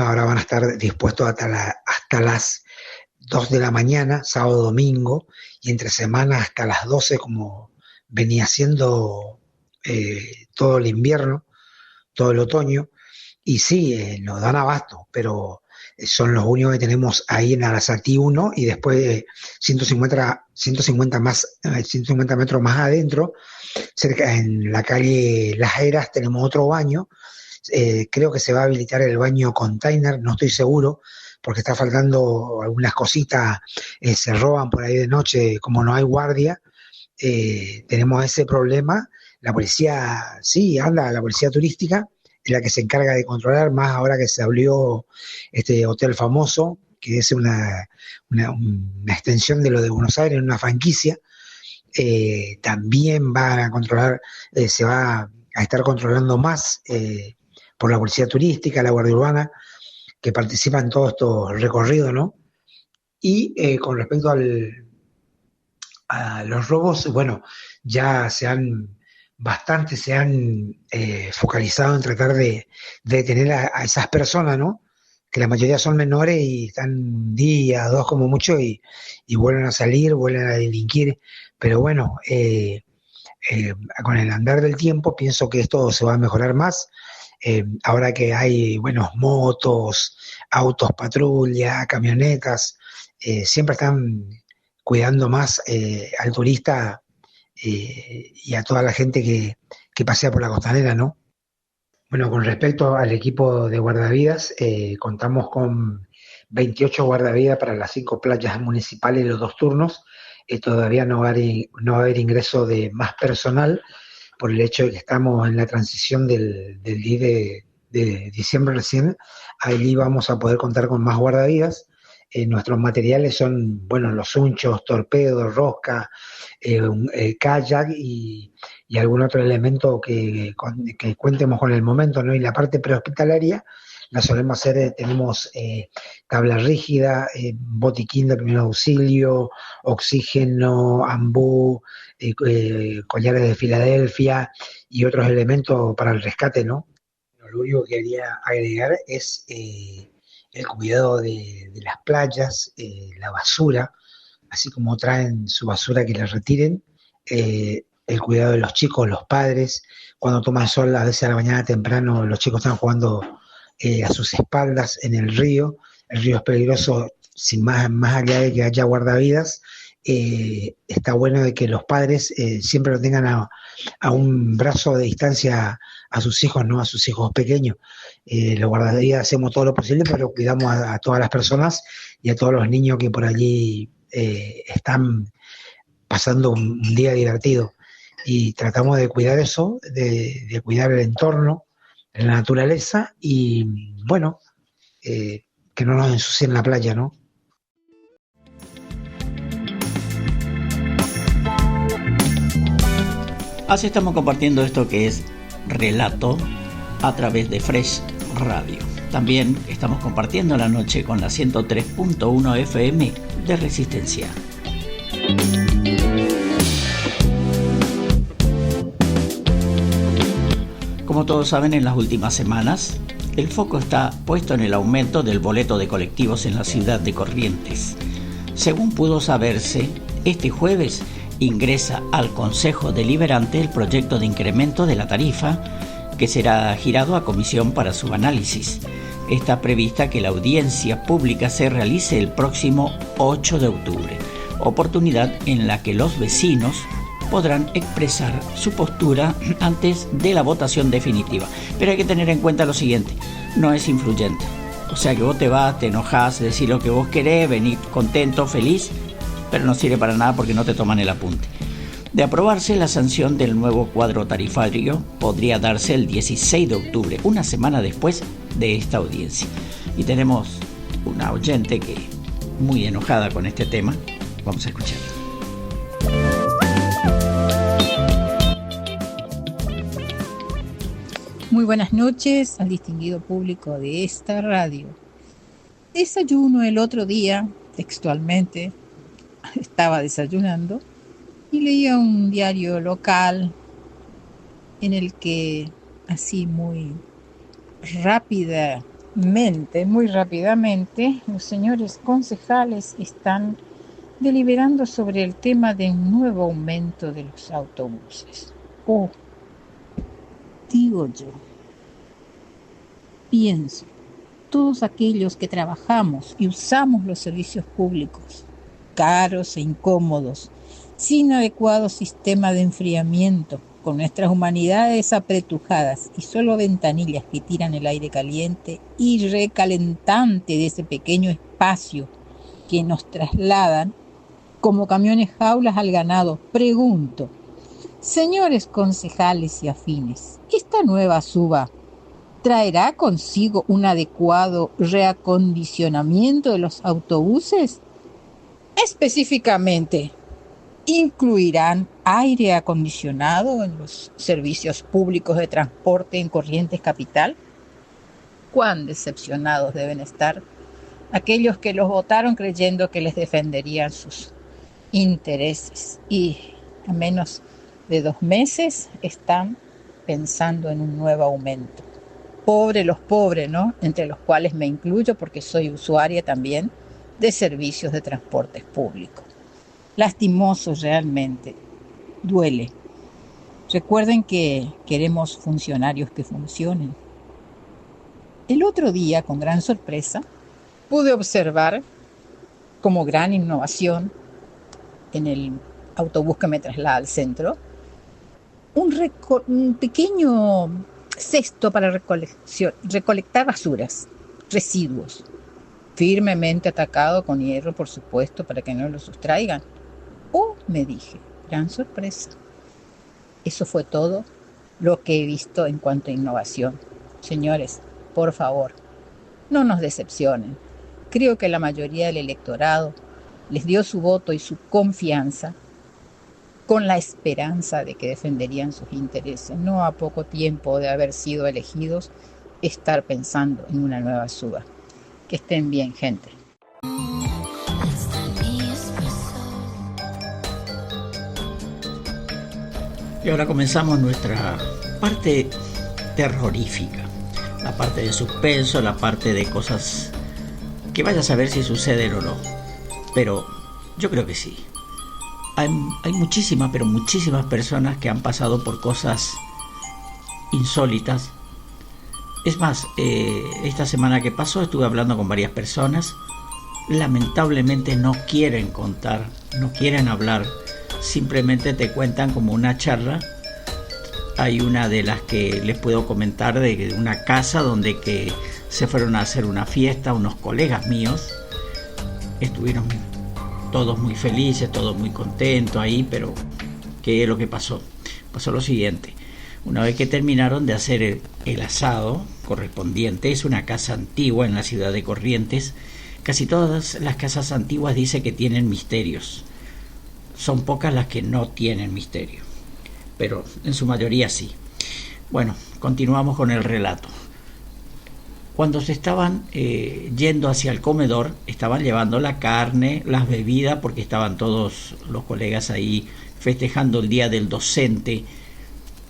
ahora van a estar dispuestos hasta las 2 de la mañana, sábado, domingo, y entre semana hasta las 12, como venía siendo todo el invierno, todo el otoño, y sí, nos dan abasto, pero son los únicos que tenemos ahí en Arasatí 1, y después 150 metros más adentro, cerca en la calle Las Heras, tenemos otro baño. Creo que se va a habilitar el baño container, no estoy seguro, porque está faltando algunas cositas, se roban por ahí de noche, como no hay guardia, tenemos ese problema. La policía, sí, anda, la policía turística es la que se encarga de controlar, más ahora que se abrió este hotel famoso, que es una extensión de lo de Buenos Aires, una franquicia. También van a controlar, se va a estar controlando más por la policía turística, la Guardia Urbana, que participa en todos estos recorridos, ¿no? Y con respecto a los robos, bueno, ya se han focalizado en tratar de detener a esas personas, ¿no? Que la mayoría son menores y están un día, dos como mucho, y vuelven a salir, vuelven a delinquir. Pero bueno, con el andar del tiempo pienso que esto se va a mejorar más. Ahora que hay, bueno, motos, autos patrulla, camionetas, siempre están cuidando más al turista y a toda la gente que pasea por la costanera, ¿no? Bueno, con respecto al equipo de guardavidas, contamos con 28 guardavidas para las 5 playas municipales, los 2 turnos. Todavía no va a haber ingreso de más personal por el hecho de que estamos en la transición del 10 de diciembre recién. Ahí vamos a poder contar con más guardavidas. Nuestros materiales son, bueno, los unchos, torpedos, rosca, kayak y algún otro elemento que cuentemos con el momento, ¿no? Y la parte prehospitalaria la solemos hacer, tenemos tabla rígida, botiquín de primer auxilio, oxígeno, ambú, collares de Filadelfia y otros elementos para el rescate, ¿no? Lo único que quería agregar es el cuidado de las playas, la basura, así como traen su basura que la retiren, el cuidado de los chicos, los padres, cuando toman sol a veces a la mañana temprano los chicos están jugando a sus espaldas en el río es peligroso, sin más allá de que haya guardavidas. Está bueno de que los padres siempre lo tengan a un brazo de distancia a sus hijos, ¿no? A sus hijos pequeños. Los guardavidas hacemos todo lo posible, pero cuidamos a todas las personas y a todos los niños que por allí están pasando un día divertido. Y tratamos de cuidar eso, de cuidar el entorno, la naturaleza y, bueno, que no nos ensucien la playa, ¿no? Así estamos compartiendo esto que es Relato a través de Fresh Radio. También estamos compartiendo la noche con la 103.1 FM de Resistencia. Como todos saben, en las últimas semanas, el foco está puesto en el aumento del boleto de colectivos en la ciudad de Corrientes. Según pudo saberse, este jueves ingresa al Consejo Deliberante el proyecto de incremento de la tarifa, que será girado a comisión para su análisis. Está prevista que la audiencia pública se realice el próximo 8 de octubre, oportunidad en la que los vecinos podrán expresar su postura antes de la votación definitiva. Pero hay que tener en cuenta lo siguiente: no es influyente. O sea que vos te vas, te enojás, decís lo que vos querés, venís contento, feliz, pero no sirve para nada porque no te toman el apunte. De aprobarse, la sanción del nuevo cuadro tarifario podría darse el 16 de octubre, una semana después de esta audiencia. Y tenemos una oyente que muy enojada con este tema. Vamos a escucharla. Muy buenas noches al distinguido público de esta radio. Desayuno el otro día, textualmente, estaba desayunando y leía un diario local en el que así muy rápidamente, los señores concejales están deliberando sobre el tema de un nuevo aumento de los autobuses. Digo yo, pienso, todos aquellos que trabajamos y usamos los servicios públicos, caros e incómodos, sin adecuado sistema de enfriamiento, con nuestras humanidades apretujadas y solo ventanillas que tiran el aire caliente y recalentante de ese pequeño espacio que nos trasladan como camiones jaulas al ganado, pregunto, señores concejales y afines, ¿esta nueva suba traerá consigo un adecuado reacondicionamiento de los autobuses? Específicamente, ¿incluirán aire acondicionado en los servicios públicos de transporte en Corrientes Capital? Cuán decepcionados deben estar aquellos que los votaron creyendo que les defenderían sus intereses y a menos de 2 meses están pensando en un nuevo aumento. Pobre los pobres, ¿no? Entre los cuales me incluyo porque soy usuaria también de servicios de transportes públicos. Lastimoso realmente, duele. Recuerden que queremos funcionarios que funcionen. El otro día, con gran sorpresa, pude observar como gran innovación en el autobús que me traslada al centro, un pequeño cesto para recolectar basuras, residuos, firmemente atacado con hierro, por supuesto, para que no lo sustraigan. Me dije, gran sorpresa. Eso fue todo lo que he visto en cuanto a innovación. Señores, por favor, no nos decepcionen. Creo que la mayoría del electorado les dio su voto y su confianza con la esperanza de que defenderían sus intereses, no a poco tiempo de haber sido elegidos, estar pensando en una nueva suba. Que estén bien, gente. Y ahora comenzamos nuestra parte terrorífica, la parte de suspenso, la parte de cosas que vaya a saber si suceden o no. Pero yo creo que sí. Hay muchísimas, pero muchísimas personas que han pasado por cosas insólitas. Es más, esta semana que pasó estuve hablando con varias personas. Lamentablemente no quieren contar, no quieren hablar. Simplemente te cuentan como una charla. Hay una de las que les puedo comentar de una casa donde que se fueron a hacer una fiesta unos colegas míos. Estuvieron todos muy felices, todos muy contentos ahí, pero ¿qué es lo que pasó? Pasó lo siguiente. Una vez que terminaron de hacer el asado correspondiente, es una casa antigua en la ciudad de Corrientes. Casi todas las casas antiguas dicen que tienen misterios. Son pocas las que no tienen misterio, pero en su mayoría sí. Bueno, continuamos con el relato. Cuando se estaban yendo hacia el comedor, estaban llevando la carne, las bebidas, porque estaban todos los colegas ahí festejando el día del docente.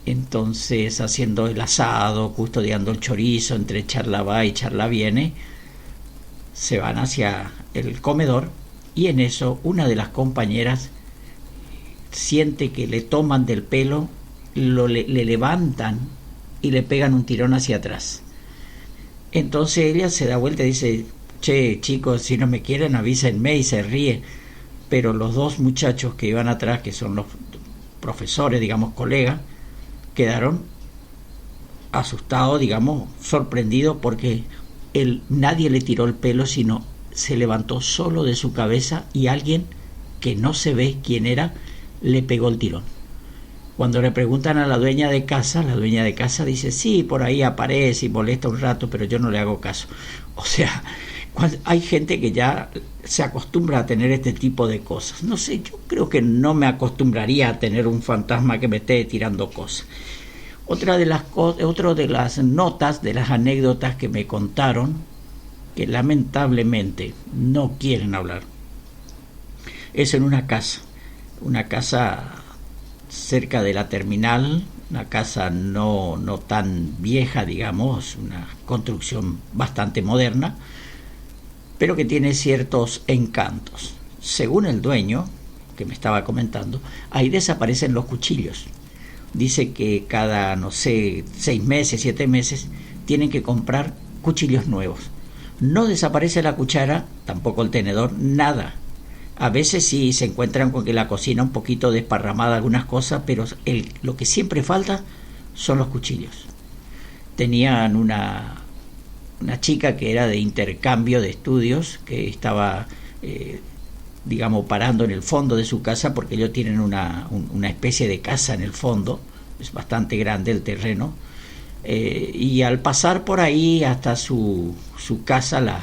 Entonces, haciendo el asado, custodiando el chorizo, entre charla va y charla viene, se van hacia el comedor y en eso una de las compañeras siente que le toman del pelo, le levantan y le pegan un tirón hacia atrás. Entonces ella se da vuelta y dice: che, chicos, si no me quieren avísenme, y se ríe. Pero los dos muchachos que iban atrás, que son los profesores, digamos, colegas, quedaron asustados, digamos, sorprendidos, porque nadie le tiró el pelo, sino se levantó solo de su cabeza y alguien que no se ve quién era le pegó el tirón. Cuando le preguntan a la dueña de casa dice, sí, por ahí aparece y molesta un rato, pero yo no le hago caso. O sea, hay gente que ya se acostumbra a tener este tipo de cosas. No sé, yo creo que no me acostumbraría a tener un fantasma que me esté tirando cosas. Otra de las notas, de las anécdotas que me contaron, que lamentablemente no quieren hablar, es en una casa cerca de la terminal, una casa no tan vieja, digamos, una construcción bastante moderna, pero que tiene ciertos encantos. Según el dueño, que me estaba comentando, ahí desaparecen los cuchillos. Dice que cada, 6 meses, 7 meses, tienen que comprar cuchillos nuevos. No desaparece la cuchara, tampoco el tenedor, nada. A veces sí se encuentran con que la cocina un poquito desparramada algunas cosas, pero lo que siempre falta son los cuchillos. Tenían una chica que era de intercambio de estudios, que estaba, parando en el fondo de su casa, porque ellos tienen una especie de casa en el fondo, es bastante grande el terreno, y al pasar por ahí hasta su casa,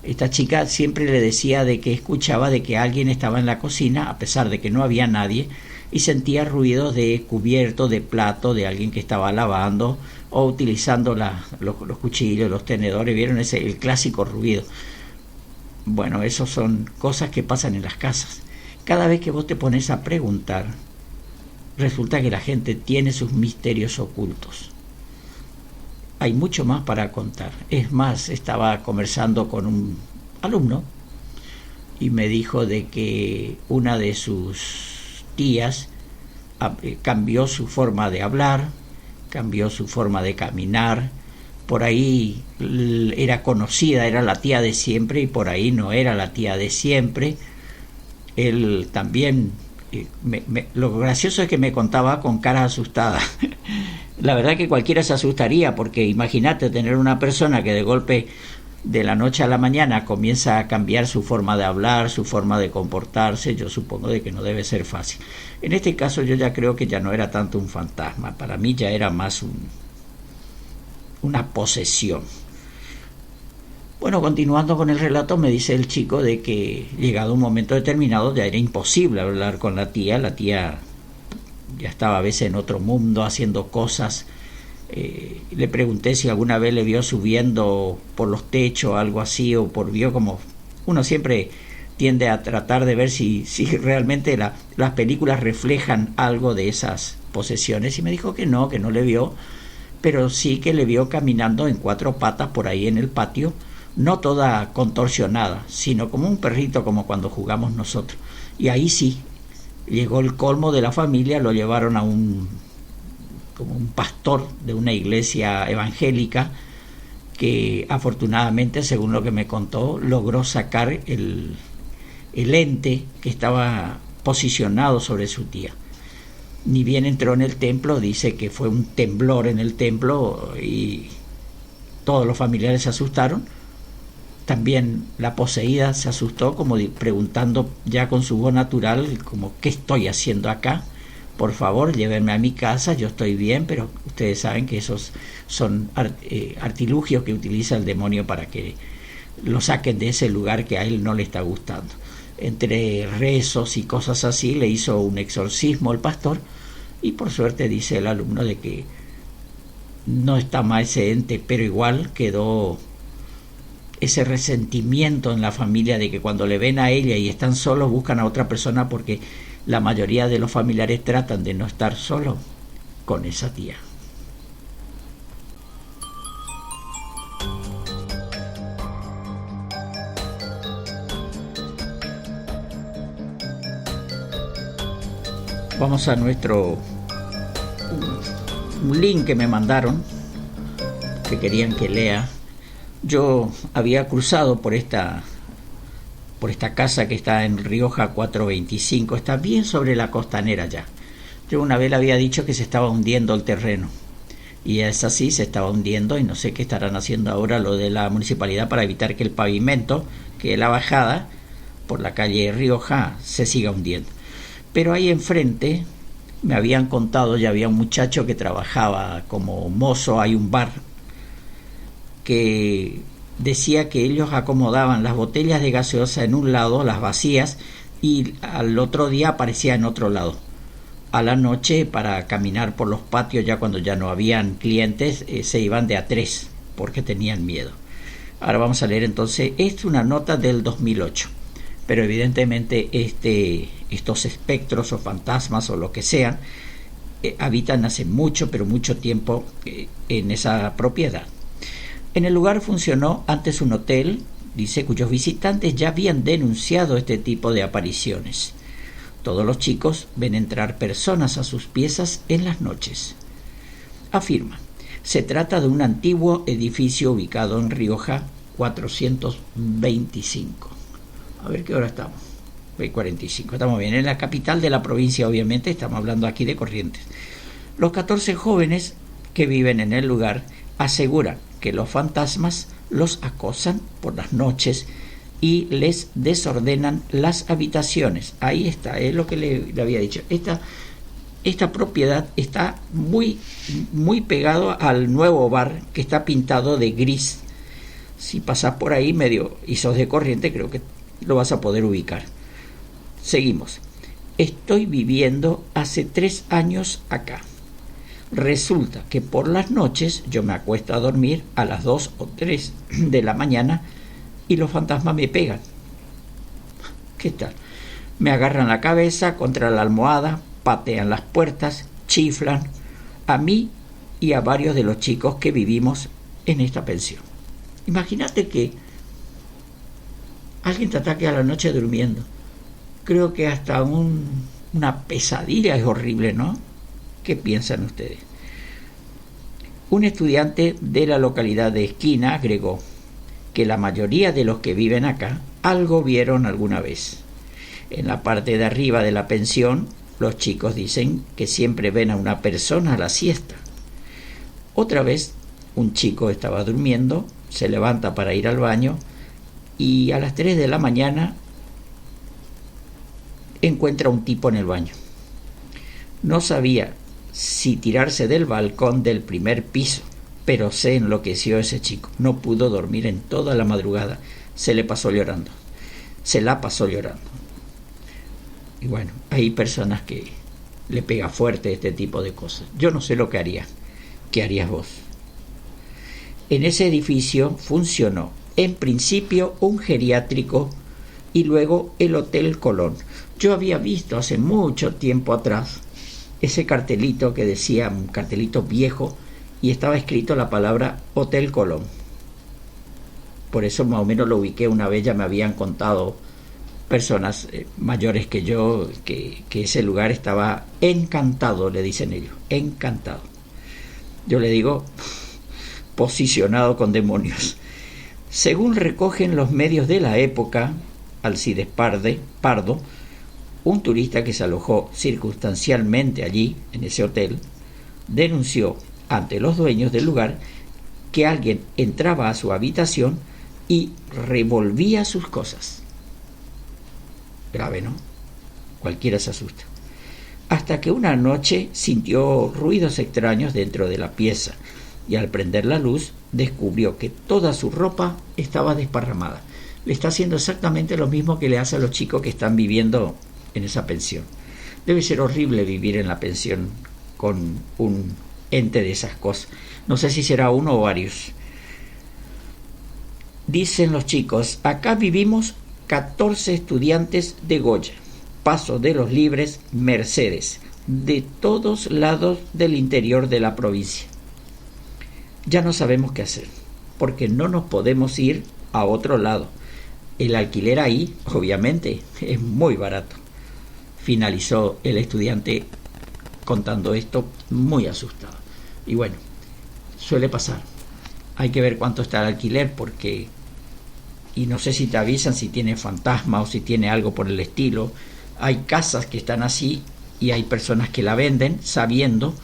esta chica siempre le decía de que escuchaba de que alguien estaba en la cocina, a pesar de que no había nadie, y sentía ruidos de cubierto, de plato, de alguien que estaba lavando o utilizando los cuchillos, los tenedores. ¿Vieron el clásico ruido? Bueno, esas son cosas que pasan en las casas. Cada vez que vos te pones a preguntar, resulta que la gente tiene sus misterios ocultos. Hay mucho más para contar. Es más, estaba conversando con un alumno y me dijo de que una de sus tías cambió su forma de hablar, cambió su forma de caminar. Por ahí era conocida, era la tía de siempre, y por ahí no era la tía de siempre. Él también, lo gracioso es que me contaba con cara asustada. La verdad que cualquiera se asustaría, porque imagínate tener una persona que de golpe, de la noche a la mañana, comienza a cambiar su forma de hablar, su forma de comportarse. Yo supongo de que no debe ser fácil. En este caso yo ya creo que ya no era tanto un fantasma, para mí ya era más una posesión. Bueno, continuando con el relato, me dice el chico de que llegado un momento determinado ya era imposible hablar con la tía ya estaba a veces en otro mundo haciendo cosas. Le pregunté si alguna vez le vio subiendo por los techos o algo así, o vio como uno siempre tiende a tratar de ver si realmente las películas reflejan algo de esas posesiones, y me dijo que no le vio, pero sí que le vio caminando en 4 patas por ahí en el patio, no toda contorsionada, sino como un perrito, como cuando jugamos nosotros. Y ahí sí llegó el colmo de la familia, lo llevaron como un pastor de una iglesia evangélica, que afortunadamente, según lo que me contó, logró sacar el ente que estaba posicionado sobre su tía. Ni bien entró en el templo, dice que fue un temblor en el templo y todos los familiares se asustaron. También la poseída se asustó, como preguntando ya con su voz natural, como, ¿qué estoy haciendo acá? Por favor, llévenme a mi casa, yo estoy bien. Pero ustedes saben que esos son artilugios que utiliza el demonio para que lo saquen de ese lugar que a él no le está gustando. Entre rezos y cosas así le hizo un exorcismo el pastor, y por suerte dice el alumno de que no está más ese ente, pero igual quedó ese resentimiento en la familia de que cuando le ven a ella y están solos buscan a otra persona, porque la mayoría de los familiares tratan de no estar solos con esa tía. Vamos a un link que me mandaron, que querían que lea. Yo había cruzado por esta casa que está en Rioja 425, está bien sobre la costanera ya. Yo una vez le había dicho que se estaba hundiendo el terreno, y es así, se estaba hundiendo, y no sé qué estarán haciendo ahora lo de la municipalidad para evitar que el pavimento, que es la bajada por la calle Rioja, se siga hundiendo. Pero ahí enfrente me habían contado, ya había un muchacho que trabajaba como mozo, hay un bar, que decía que ellos acomodaban las botellas de gaseosa en un lado, las vacías, y al otro día aparecía en otro lado. A la noche, para caminar por los patios, ya cuando ya no habían clientes, se iban de a 3 porque tenían miedo. Ahora vamos a leer entonces, es una nota del 2008, pero evidentemente estos espectros o fantasmas o lo que sean habitan hace mucho, pero mucho tiempo en esa propiedad. En el lugar funcionó antes un hotel, dice, cuyos visitantes ya habían denunciado este tipo de apariciones. Todos los chicos ven entrar personas a sus piezas en las noches. Afirma, se trata de un antiguo edificio ubicado en Rioja 425. A ver qué hora estamos. 45. Estamos bien. En la capital de la provincia, obviamente, estamos hablando aquí de Corrientes. Los 14 jóvenes que viven en el lugar aseguran que los fantasmas los acosan por las noches y les desordenan las habitaciones. Ahí está, es lo que le había dicho. Esta propiedad está muy, muy pegado al nuevo bar que está pintado de gris. Si pasás por ahí medio y sos de Corrientes, creo que lo vas a poder ubicar. Seguimos. Estoy viviendo hace 3 años acá. Resulta que por las noches yo me acuesto a dormir a las 2 o 3 de la mañana y los fantasmas me pegan. ¿Qué tal? Me agarran la cabeza contra la almohada, patean las puertas, chiflan a mí y a varios de los chicos que vivimos en esta pensión. Imagínate que alguien te ataque a la noche durmiendo. Creo que hasta una pesadilla es horrible, ¿no? ¿Qué piensan ustedes? Un estudiante de la localidad de Esquina agregó que la mayoría de los que viven acá algo vieron alguna vez. En la parte de arriba de la pensión, los chicos dicen que siempre ven a una persona a la siesta. Otra vez, un chico estaba durmiendo, se levanta para ir al baño y a las 3 de la mañana encuentra un tipo en el baño. No sabía si tirarse del balcón del primer piso, pero se enloqueció ese chico. No pudo dormir en toda la madrugada. Se la pasó llorando. Y bueno, hay personas que le pega fuerte este tipo de cosas. Yo no sé lo que haría. ¿Qué harías vos? En ese edificio funcionó en principio un geriátrico y luego el Hotel Colón. Yo había visto hace mucho tiempo atrás ese cartelito que decía, un cartelito viejo, y estaba escrito la palabra Hotel Colón. Por eso más o menos lo ubiqué una vez, ya me habían contado personas mayores que yo que ese lugar estaba encantado, le dicen ellos, encantado. Yo le digo, posicionado con demonios. Según recogen los medios de la época, Alcides Pardo, un turista que se alojó circunstancialmente allí, en ese hotel, denunció ante los dueños del lugar que alguien entraba a su habitación y revolvía sus cosas. Grave, ¿no? Cualquiera se asusta. Hasta que una noche sintió ruidos extraños dentro de la pieza y al prender la luz descubrió que toda su ropa estaba desparramada. Le está haciendo exactamente lo mismo que le hace a los chicos que están viviendo en esa pensión. Debe ser horrible vivir en la pensión con un ente de esas cosas. No sé si será uno o varios. Dicen los chicos, acá vivimos 14 estudiantes de Goya, Paso de los Libres, Mercedes, de todos lados del interior de la provincia. Ya no sabemos qué hacer, porque no nos podemos ir a otro lado. El alquiler ahí, obviamente, es muy barato. Finalizó el estudiante contando esto muy asustado. Y bueno, suele pasar. Hay que ver cuánto está el alquiler porque... Y no sé si te avisan si tiene fantasma o si tiene algo por el estilo. Hay casas que están así y hay personas que la venden sabiendo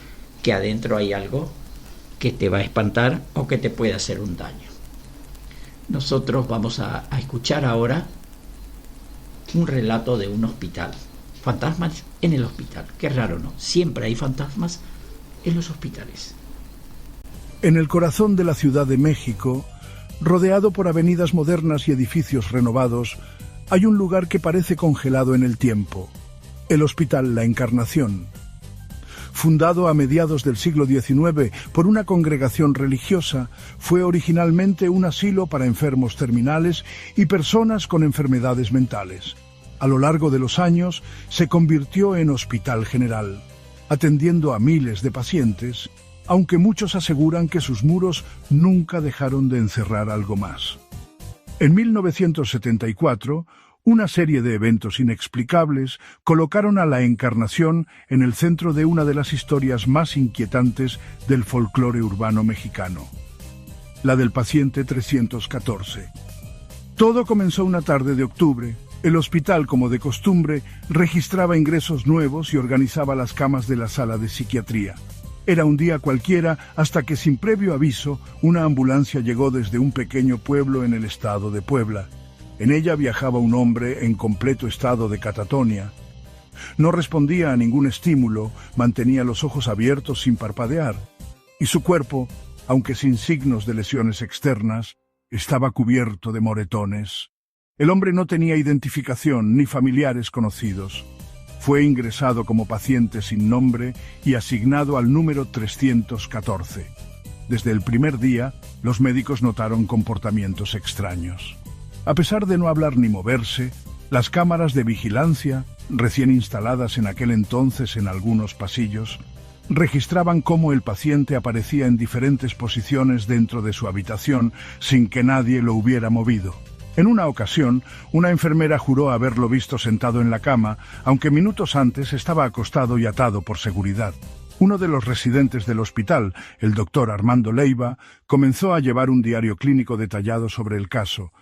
que adentro hay algo que te va a espantar o que te puede hacer un daño. Nosotros vamos a escuchar ahora un relato de un hospital. Fantasmas en el hospital. Qué raro, ¿no? Siempre hay fantasmas en los hospitales. En el corazón de la Ciudad de México, rodeado por avenidas modernas y edificios renovados, hay un lugar que parece congelado en el tiempo: el Hospital La Encarnación. Fundado a mediados del siglo XIX por una congregación religiosa, fue originalmente un asilo para enfermos terminales y personas con enfermedades mentales. A lo largo de los años, se convirtió en hospital general, atendiendo a miles de pacientes, aunque muchos aseguran que sus muros nunca dejaron de encerrar algo más. En 1974, una serie de eventos inexplicables colocaron a La Encarnación en el centro de una de las historias más inquietantes del folclore urbano mexicano: la del paciente 314. Todo comenzó una tarde de octubre. El hospital, como de costumbre, registraba ingresos nuevos y organizaba las camas de la sala de psiquiatría. Era un día cualquiera hasta que, sin previo aviso, una ambulancia llegó desde un pequeño pueblo en el estado de Puebla. En ella viajaba un hombre en completo estado de catatonia. No respondía a ningún estímulo, mantenía los ojos abiertos sin parpadear, y su cuerpo, aunque sin signos de lesiones externas, estaba cubierto de moretones. El hombre no tenía identificación ni familiares conocidos. Fue ingresado como paciente sin nombre y asignado al número 314. Desde el primer día, los médicos notaron comportamientos extraños. A pesar de no hablar ni moverse, las cámaras de vigilancia, recién instaladas en aquel entonces en algunos pasillos, registraban cómo el paciente aparecía en diferentes posiciones dentro de su habitación sin que nadie lo hubiera movido. En una ocasión, una enfermera juró haberlo visto sentado en la cama, aunque minutos antes estaba acostado y atado por seguridad. Uno de los residentes del hospital, el doctor Armando Leiva, comenzó a llevar un diario clínico detallado sobre el caso.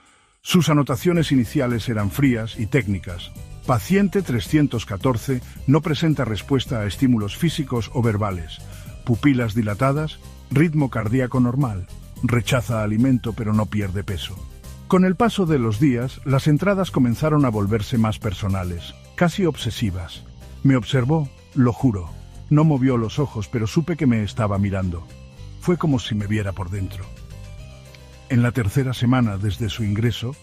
Sus anotaciones iniciales eran frías y técnicas. Paciente 314 no presenta respuesta a estímulos físicos o verbales. Pupilas dilatadas, ritmo cardíaco normal. Rechaza alimento pero no pierde peso. Con el paso de los días, las entradas comenzaron a volverse más personales, casi obsesivas. Me observó, lo juro. No movió los ojos, pero supe que me estaba mirando. Fue como si me viera por dentro. En la tercera semana desde su ingreso,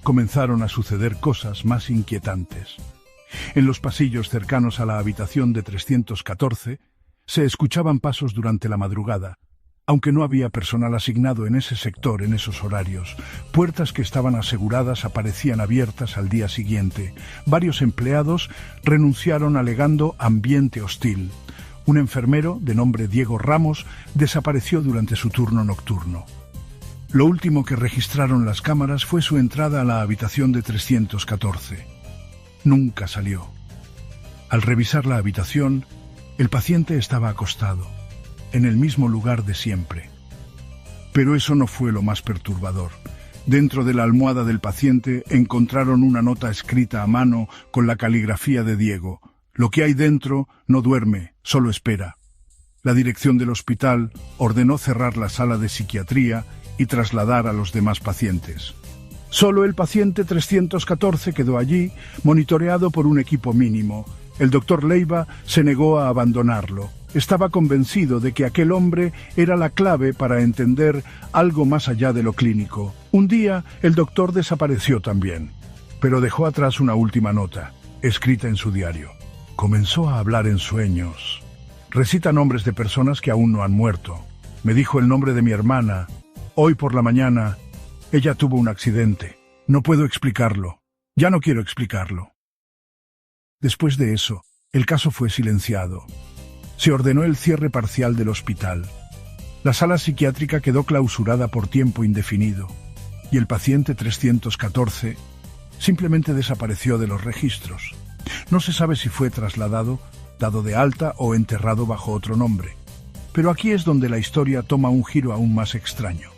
comenzaron a suceder cosas más inquietantes. En los pasillos cercanos a la habitación de 314, se escuchaban pasos durante la madrugada. Aunque no había personal asignado en ese sector en esos horarios, puertas que estaban aseguradas aparecían abiertas al día siguiente. Varios empleados renunciaron alegando ambiente hostil. Un enfermero, de nombre Diego Ramos, desapareció durante su turno nocturno. Lo último que registraron las cámaras fue su entrada a la habitación de 314. Nunca salió. Al revisar la habitación, el paciente estaba acostado, en el mismo lugar de siempre. Pero eso no fue lo más perturbador. Dentro de la almohada del paciente encontraron una nota escrita a mano con la caligrafía de Diego. Lo que hay dentro no duerme, solo espera. La dirección del hospital ordenó cerrar la sala de psiquiatría y trasladar a los demás pacientes. Solo el paciente 314 quedó allí, monitoreado por un equipo mínimo. El doctor Leiva se negó a abandonarlo. Estaba convencido de que aquel hombre era la clave para entender algo más allá de lo clínico. Un día, el doctor desapareció también, pero dejó atrás una última nota, escrita en su diario. Comenzó a hablar en sueños. Recita nombres de personas que aún no han muerto. Me dijo el nombre de mi hermana. Hoy por la mañana, ella tuvo un accidente. No puedo explicarlo. Ya no quiero explicarlo. Después de eso, el caso fue silenciado. Se ordenó el cierre parcial del hospital. La sala psiquiátrica quedó clausurada por tiempo indefinido y el paciente 314 simplemente desapareció de los registros. No se sabe si fue trasladado, dado de alta o enterrado bajo otro nombre. Pero aquí es donde la historia toma un giro aún más extraño.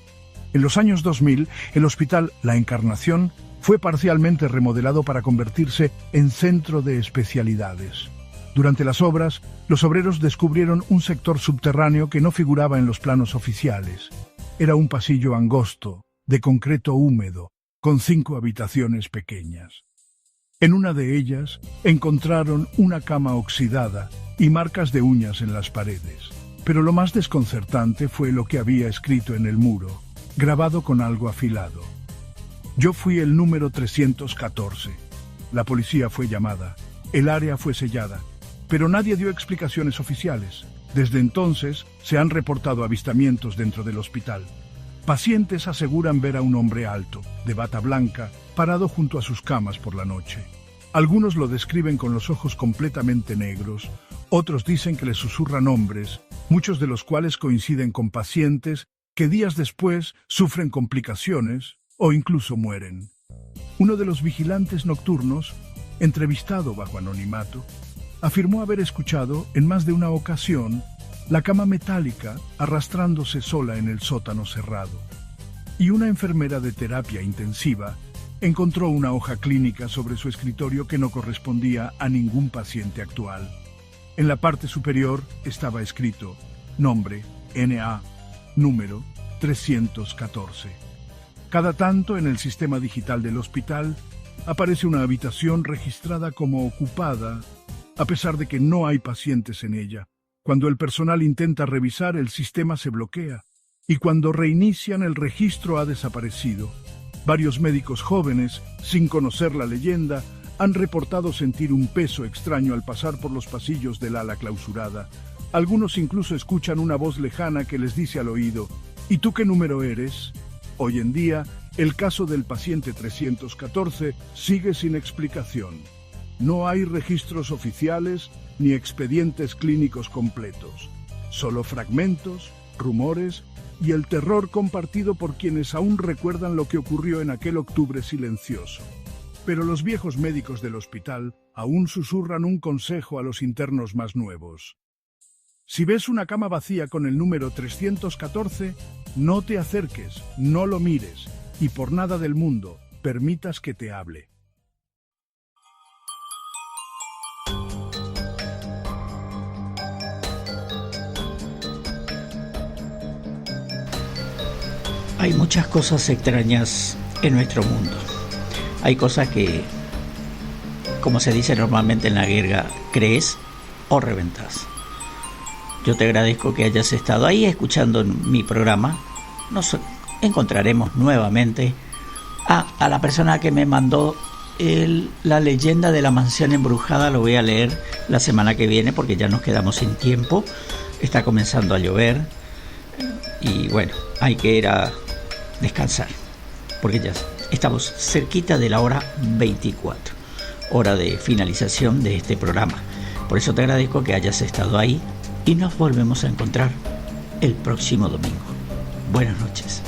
En los años 2000, el hospital La Encarnación fue parcialmente remodelado para convertirse en centro de especialidades. Durante las obras, los obreros descubrieron un sector subterráneo que no figuraba en los planos oficiales. Era un pasillo angosto, de concreto húmedo, con 5 habitaciones pequeñas. En una de ellas encontraron una cama oxidada y marcas de uñas en las paredes. Pero lo más desconcertante fue lo que había escrito en el muro, grabado con algo afilado. Yo fui el número 314. La policía fue llamada, el área fue sellada, pero nadie dio explicaciones oficiales. Desde entonces se han reportado avistamientos dentro del hospital. Pacientes aseguran ver a un hombre alto, de bata blanca, parado junto a sus camas por la noche. Algunos lo describen con los ojos completamente negros, otros dicen que le susurra nombres, muchos de los cuales coinciden con pacientes que días después sufren complicaciones o incluso mueren. Uno de los vigilantes nocturnos, entrevistado bajo anonimato, afirmó haber escuchado en más de una ocasión la cama metálica arrastrándose sola en el sótano cerrado. Y una enfermera de terapia intensiva encontró una hoja clínica sobre su escritorio que no correspondía a ningún paciente actual. En la parte superior estaba escrito nombre, NA, número 314. Cada tanto en el sistema digital del hospital aparece una habitación registrada como ocupada, a pesar de que no hay pacientes en ella. Cuando el personal intenta revisar, el sistema se bloquea, y cuando reinician, el registro ha desaparecido. Varios médicos jóvenes, sin conocer la leyenda, han reportado sentir un peso extraño al pasar por los pasillos del ala clausurada. Algunos incluso escuchan una voz lejana que les dice al oído: ¿y tú qué número eres? Hoy en día, el caso del paciente 314 sigue sin explicación. No hay registros oficiales ni expedientes clínicos completos. Solo fragmentos, rumores y el terror compartido por quienes aún recuerdan lo que ocurrió en aquel octubre silencioso. Pero los viejos médicos del hospital aún susurran un consejo a los internos más nuevos. Si ves una cama vacía con el número 314, no te acerques, no lo mires y por nada del mundo permitas que te hable. Hay muchas cosas extrañas en nuestro mundo. Hay cosas que, como se dice normalmente en la jerga, crees o reventás. Yo te agradezco que hayas estado ahí escuchando mi programa. Nos encontraremos nuevamente. A la persona que me mandó la leyenda de la mansión embrujada lo voy a leer la semana que viene porque ya nos quedamos sin tiempo. Está comenzando a llover y bueno, hay que ir a descansar porque ya estamos cerquita de la hora 24, hora de finalización de este programa. Por eso te agradezco que hayas estado ahí y nos volvemos a encontrar el próximo domingo. Buenas noches.